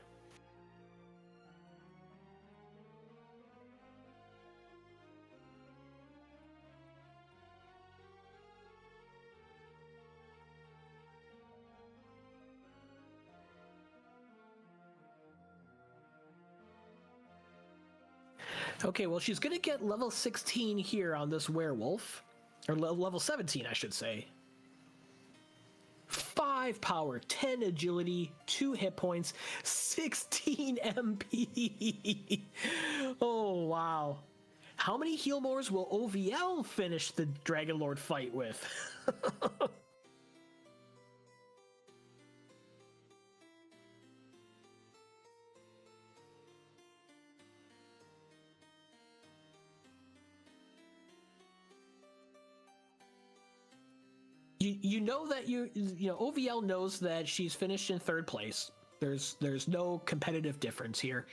Speaker 1: Okay, well, she's gonna get level 16 here on this werewolf. Or level 17, I should say. 5 power, 10 agility, 2 hit points, 16 MP. Oh, wow. How many heal mores will OVL finish the Dragon Lord fight with? You know that you know OVL knows that she's finished in 3rd place. There's no competitive difference here.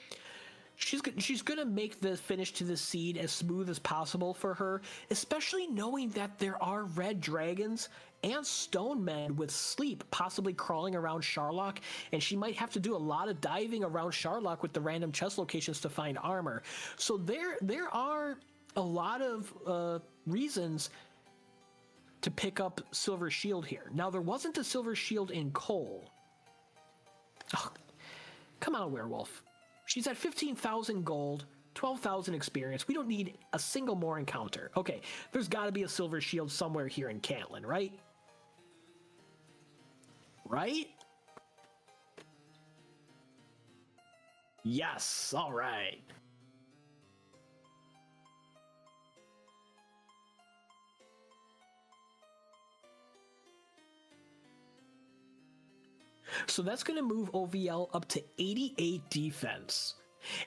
Speaker 1: She's gonna make the finish to the seed as smooth as possible for her, especially knowing that there are red dragons and stone men with sleep possibly crawling around Sharlock, and she might have to do a lot of diving around Sharlock with the random chest locations to find armor. So there are a lot of reasons to pick up Silver Shield here. Now, there wasn't a Silver Shield in Cole. Oh, come on, werewolf. She's at 15,000 gold, 12,000 experience. We don't need a single more encounter. Okay, there's got to be a Silver Shield somewhere here in Cantlin, right? Right? Yes, all right. So that's going to move OVL up to 88 defense.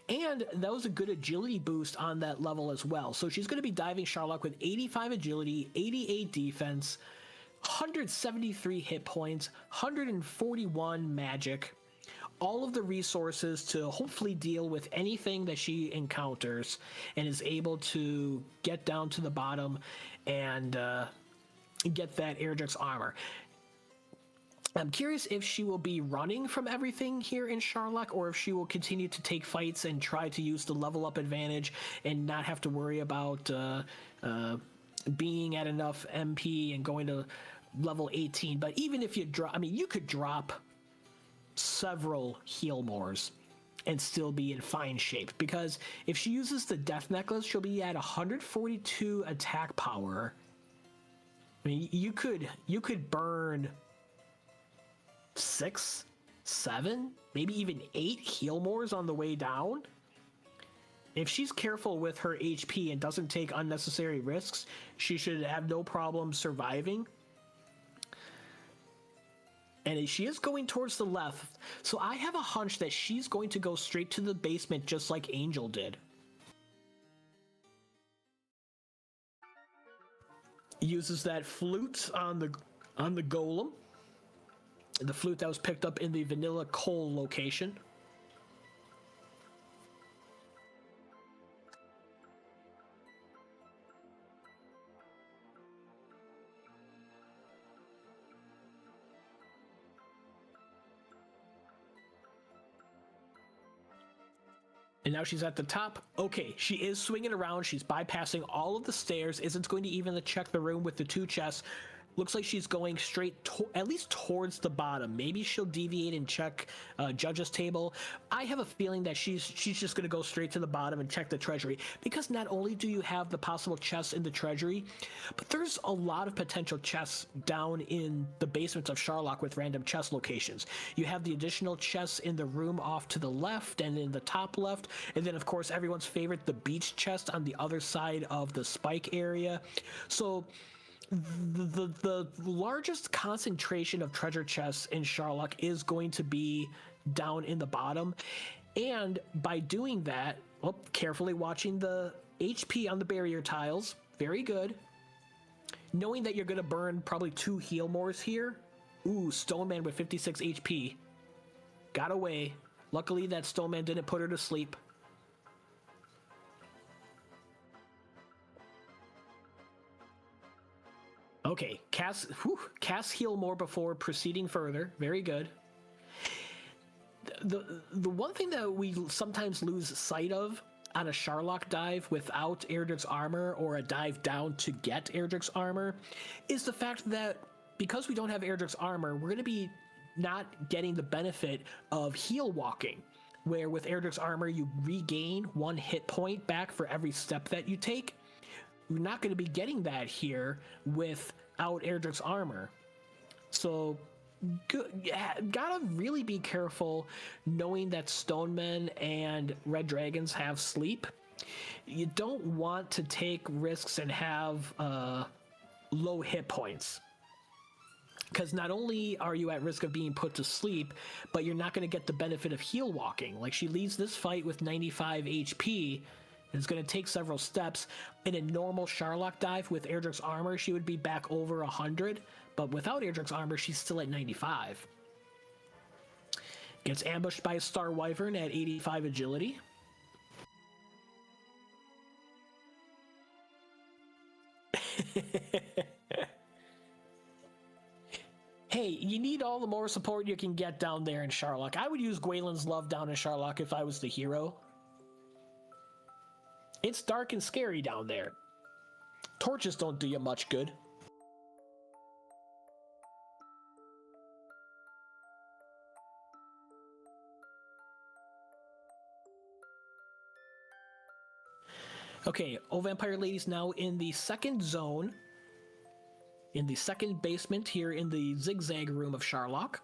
Speaker 1: And that was a good agility boost on that level as well. So she's going to be diving Sharlock with 85 agility, 88 defense, 173 hit points, 141 magic, all of the resources to hopefully deal with anything that she encounters, and is able to get down to the bottom and get that Erdrick's armor. I'm curious if she will be running from everything here in Sharlock, or if she will continue to take fights and try to use the level up advantage and not have to worry about being at enough MP and going to level 18. But even if you drop, I mean, you could drop several heal mores and still be in fine shape, because if she uses the death necklace, she'll be at 142 attack power. I mean, you could burn 6, 7, maybe even 8 heal mores on the way down. If she's careful with her HP and doesn't take unnecessary risks, she should have no problem surviving. And she is going towards the left, so I have a hunch that she's going to go straight to the basement just like Angel did. Uses that flute on the golem. The flute that was picked up in the vanilla coal location. And now she's at the top. Okay, she is swinging around. She's bypassing all of the stairs. Isn't going to even check the room with the 2 chests. Looks like she's going straight at least towards the bottom. Maybe she'll deviate and check judge's table. I have a feeling that she's just going to go straight to the bottom and check the treasury, because not only do you have the possible chests in the treasury, but there's a lot of potential chests down in the basement of Sharlock with random chest locations. You have the additional chests in the room off to the left and in the top left, and then of course everyone's favorite, the beach chest on the other side of the spike area. So the largest concentration of treasure chests in Sharlock is going to be down in the bottom, and by doing that, carefully watching the HP on the barrier tiles, very good, knowing that you're going to burn probably 2 heal mores here. Ooh, Stoneman with 56 HP got away. Luckily that Stoneman didn't put her to sleep. Okay, cast heal more before proceeding further. Very good. The one thing that we sometimes lose sight of on a Sharlock dive without Erdrick's armor, or a dive down to get Erdrick's armor, is the fact that because we don't have Erdrick's armor, we're going to be not getting the benefit of heal walking, where with Erdrick's armor you regain 1 hit point back for every step that you take. We're not going to be getting that here without Erdrick's armor. So gotta really be careful knowing that Stonemen and Red Dragons have sleep. You don't want to take risks and have low hit points, because not only are you at risk of being put to sleep, but you're not going to get the benefit of heal walking. Like, she leaves this fight with 95 HP. It's going to take several steps. In a normal Sharlock dive with Erdrick's armor, she would be back over 100, but without Erdrick's armor, she's still at 95. Gets ambushed by a Star Wyvern at 85 agility. Hey, you need all the more support you can get down there in Sharlock. I would use Gwaylin's Love down in Sharlock if I was the hero. It's dark and scary down there. Torches don't do you much good. Okay, OldVampireLady's now in the second zone, in the second basement here in the zigzag room of Sharlock.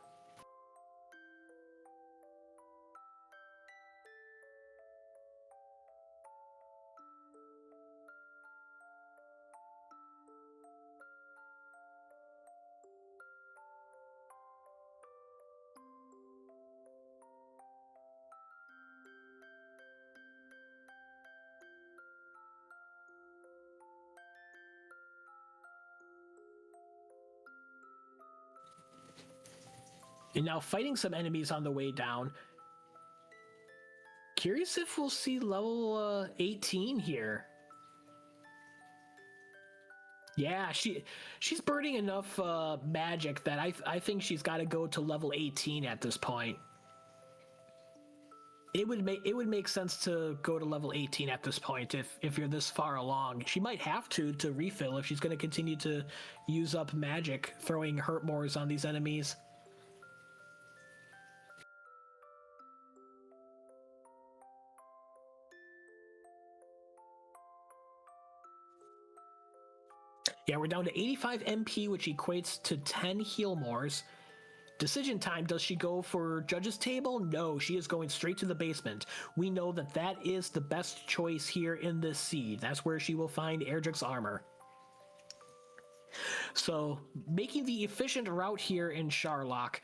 Speaker 1: And now fighting some enemies on the way down. Curious if we'll see level 18 here. Yeah, she's burning enough magic that I think she's got to go to level 18 at this point. It would make sense to go to level 18 at this point if you're this far along. She might have to refill if she's going to continue to use up magic, throwing hurt mores on these enemies. Yeah, we're down to 85 MP, which equates to 10 heal mores. Decision time, does she go for Judge's Table? No, she is going straight to the basement. We know that that is the best choice here in this seed. That's where she will find Erdrick's armor. So, making the efficient route here in Sharlock,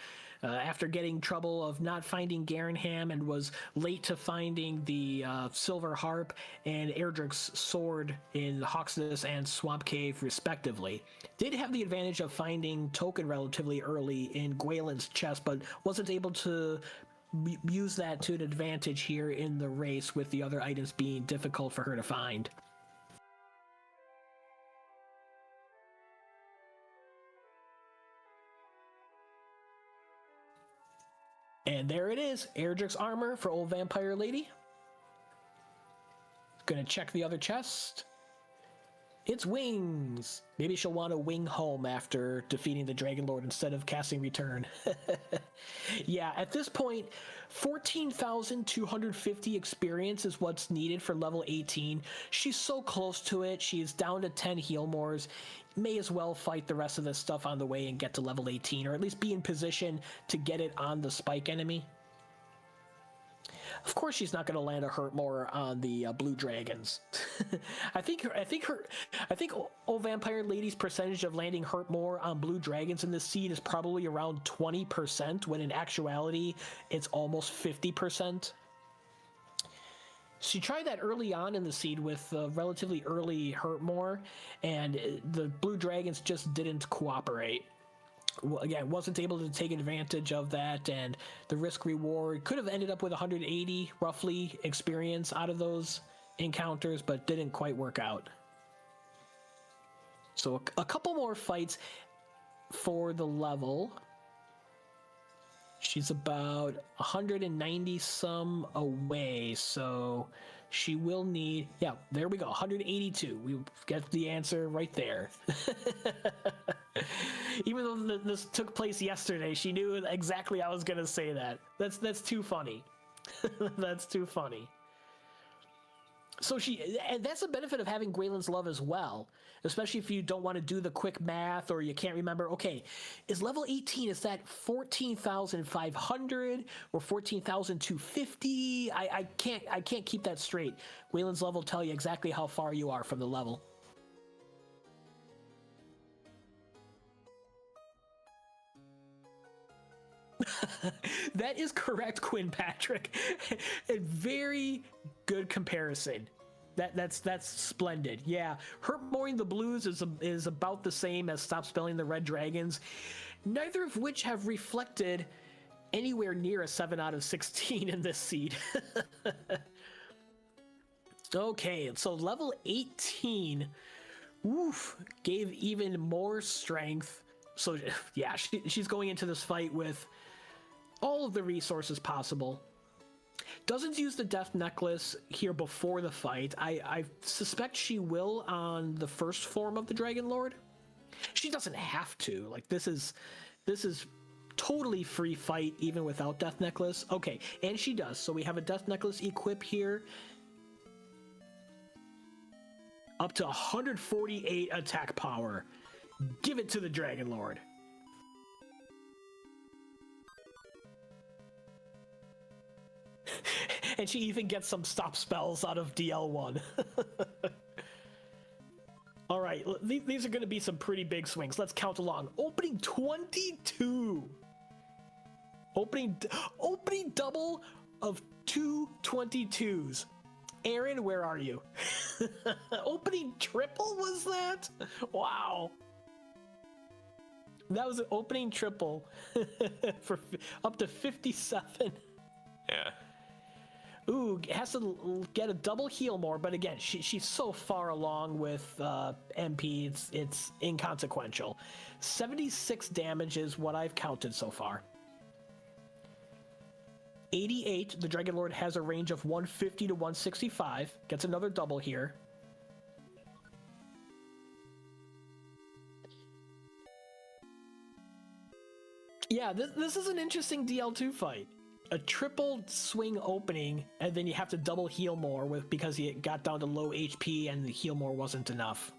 Speaker 1: after getting trouble of not finding Garenham and was late to finding the Silver Harp and Erdrick's sword in Hawksness and Swamp Cave, respectively. Did have the advantage of finding Token relatively early in Gwaelin's chest, but wasn't able to use that to an advantage here in the race, with the other items being difficult for her to find. And there it is, Erdrick's armor for Old Vampire Lady. Gonna check the other chest. It's wings. Maybe she'll want to wing home after defeating the Dragon Lord instead of casting Return. Yeah, at this point, 14,250 experience is what's needed for level 18. She's so close to it. She's down to 10 heal mores. May as well fight the rest of this stuff on the way and get to level 18, or at least be in position to get it on the spike enemy. Of course, she's not going to land a hurt more on the blue dragons. I think Old Vampire Lady's percentage of landing hurt more on blue dragons in this seed is probably around 20%, when in actuality it's almost 50%. She tried that early on in the seed with relatively early hurt more, and the blue dragons just didn't cooperate. Again, wasn't able to take advantage of that, and the risk reward could have ended up with 180 roughly experience out of those encounters, but didn't quite work out. So a couple more fights for the level. She's about 190 some away, so she will need, yeah, there we go, 182. We get the answer right there. Even though this took place yesterday, she knew exactly I was going to say that. That's too funny. That's too funny. So and that's the benefit of having Gwaelin's Love as well, especially if you don't want to do the quick math or you can't remember, okay, is level 18, is that 14,500 or 14,250? I can't keep that straight. Gwaelin's Love will tell you exactly how far you are from the level. That is correct, Quinn Patrick. A very good comparison. That's splendid. Yeah, hurt mooring the blues is about the same as stop spelling the red dragons, neither of which have reflected anywhere near a 7 out of 16 in this seed. Okay, so level 18, oof, gave even more strength. So yeah, she's going into this fight with all of the resources possible. Doesn't use the death necklace here before the fight. I suspect she will on the first form of the Dragon Lord. She doesn't have to. Like, this is totally free fight even without death necklace. Okay, and she does. So we have a death necklace equip here. Up to 148 attack power. Give it to the Dragon Lord. And she even gets some stop spells out of DL1. All right, these are going to be some pretty big swings. Let's count along. Opening 22. Opening double of 2 22s. Aaron, where are you? Opening triple was that? Wow. That was an opening triple for up to 57.
Speaker 2: Yeah.
Speaker 1: Ooh, has to get a double heal more, but again, she's so far along with MP, it's inconsequential. 76 damage is what I've counted so far. 88, the Dragon Lord has a range of 150 to 165. Gets another double here. Yeah, this is an interesting DL2 fight. A triple swing opening, and then you have to double heal more because he got down to low HP and the heal more wasn't enough.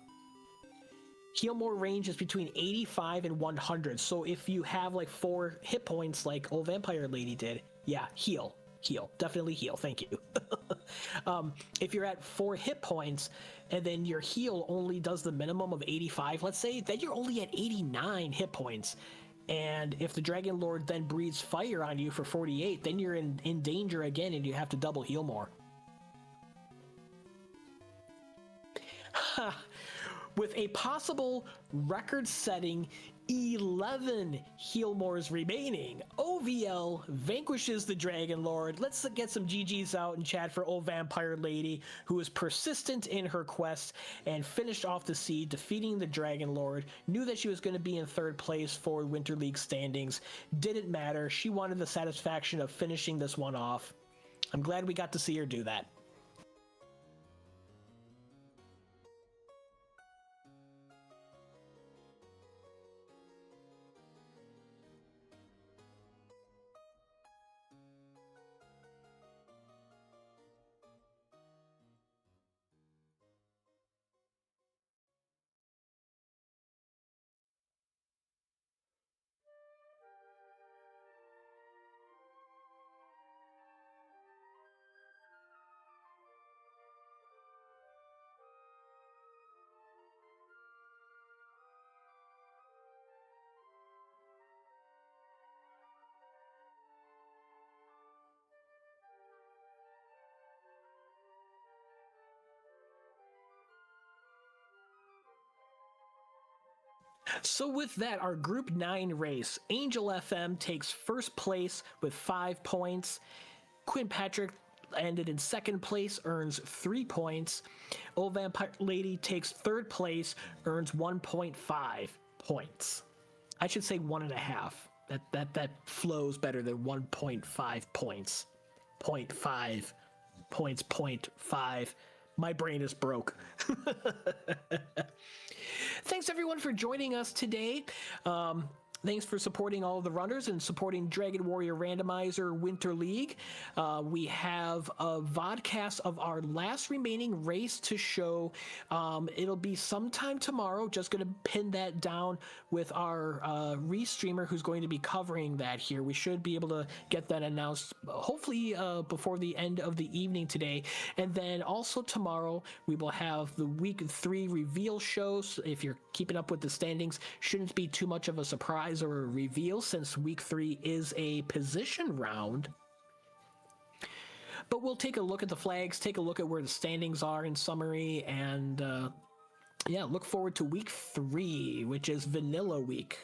Speaker 1: Heal more range is between 85 and 100, so if you have like 4 hit points like OldVampireLady did, yeah, heal. Definitely heal, thank you. If you're at 4 hit points and then your heal only does the minimum of 85, let's say, then you're only at 89 hit points. And if the Dragon Lord then breathes fire on you for 48, then you're in danger again and you have to double heal more. With a possible record-setting 11 heal mores remaining, OVL vanquishes the Dragon Lord. Let's get some GGs out in chat for OldVampireLady, who was persistent in her quest and finished off the seed, defeating the Dragon Lord. Knew that she was going to be in 3rd place for Winter League standings. Didn't matter. She wanted the satisfaction of finishing this one off. I'm glad we got to see her do that. So with that, our Group 9 race, Angel FM takes 1st place with 5 points. Quinn Patrick ended in 2nd place, earns 3 points. OldVampireLady takes 3rd place, earns 1.5 points. I should say 1.5. That flows better than 1.5 points. 0.5 points, 0.5. My brain is broke. Thanks everyone for joining us today. Thanks for supporting all of the runners and supporting Dragon Warrior Randomizer Winter League. We have a vodcast of our last remaining race to show. It'll be sometime tomorrow. Just going to pin that down with our restreamer who's going to be covering that here. We should be able to get that announced hopefully before the end of the evening today. And then also tomorrow we will have the week 3 reveal shows. If you're keeping up with the standings, shouldn't be too much of a surprise or a reveal since week 3 is a position round. But we'll take a look at the flags, take a look at where the standings are in summary, and yeah, look forward to week 3, which is Vanilla Week.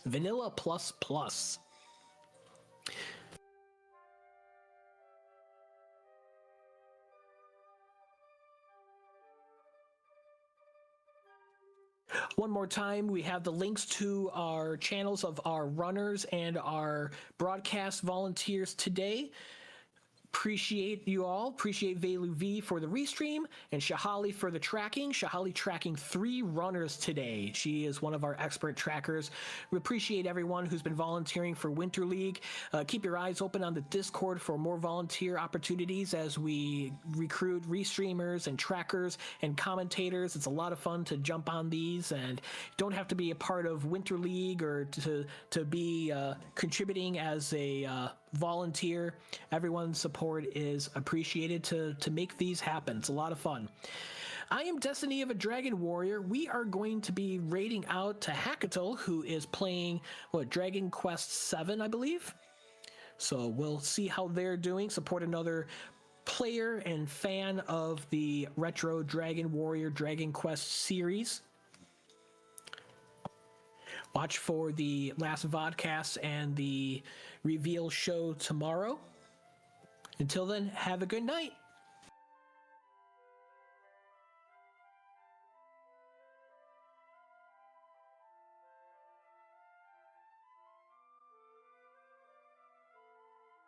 Speaker 1: Vanilla plus plus. One more time, we have the links to our channels of our runners and our broadcast volunteers today. Appreciate you all. Appreciate Velu V for the restream and Shahali for the tracking. Shahali tracking 3 runners today. She is one of our expert trackers. We appreciate everyone who's been volunteering for Winter League. Keep your eyes open on the Discord for more volunteer opportunities as we recruit restreamers and trackers and commentators. It's a lot of fun to jump on these, and you don't have to be a part of Winter League or to be contributing as a volunteer. Everyone's support is appreciated to make these happen. It's a lot of fun. I am Destiny of a Dragon Warrior. We are going to be raiding out to Hackatel, who is playing Dragon Quest VII, I believe. So we'll see how they're doing. Support another player and fan of the retro Dragon Warrior Dragon Quest series. Watch for the last vodcast and the reveal show tomorrow. Until then, have a good night.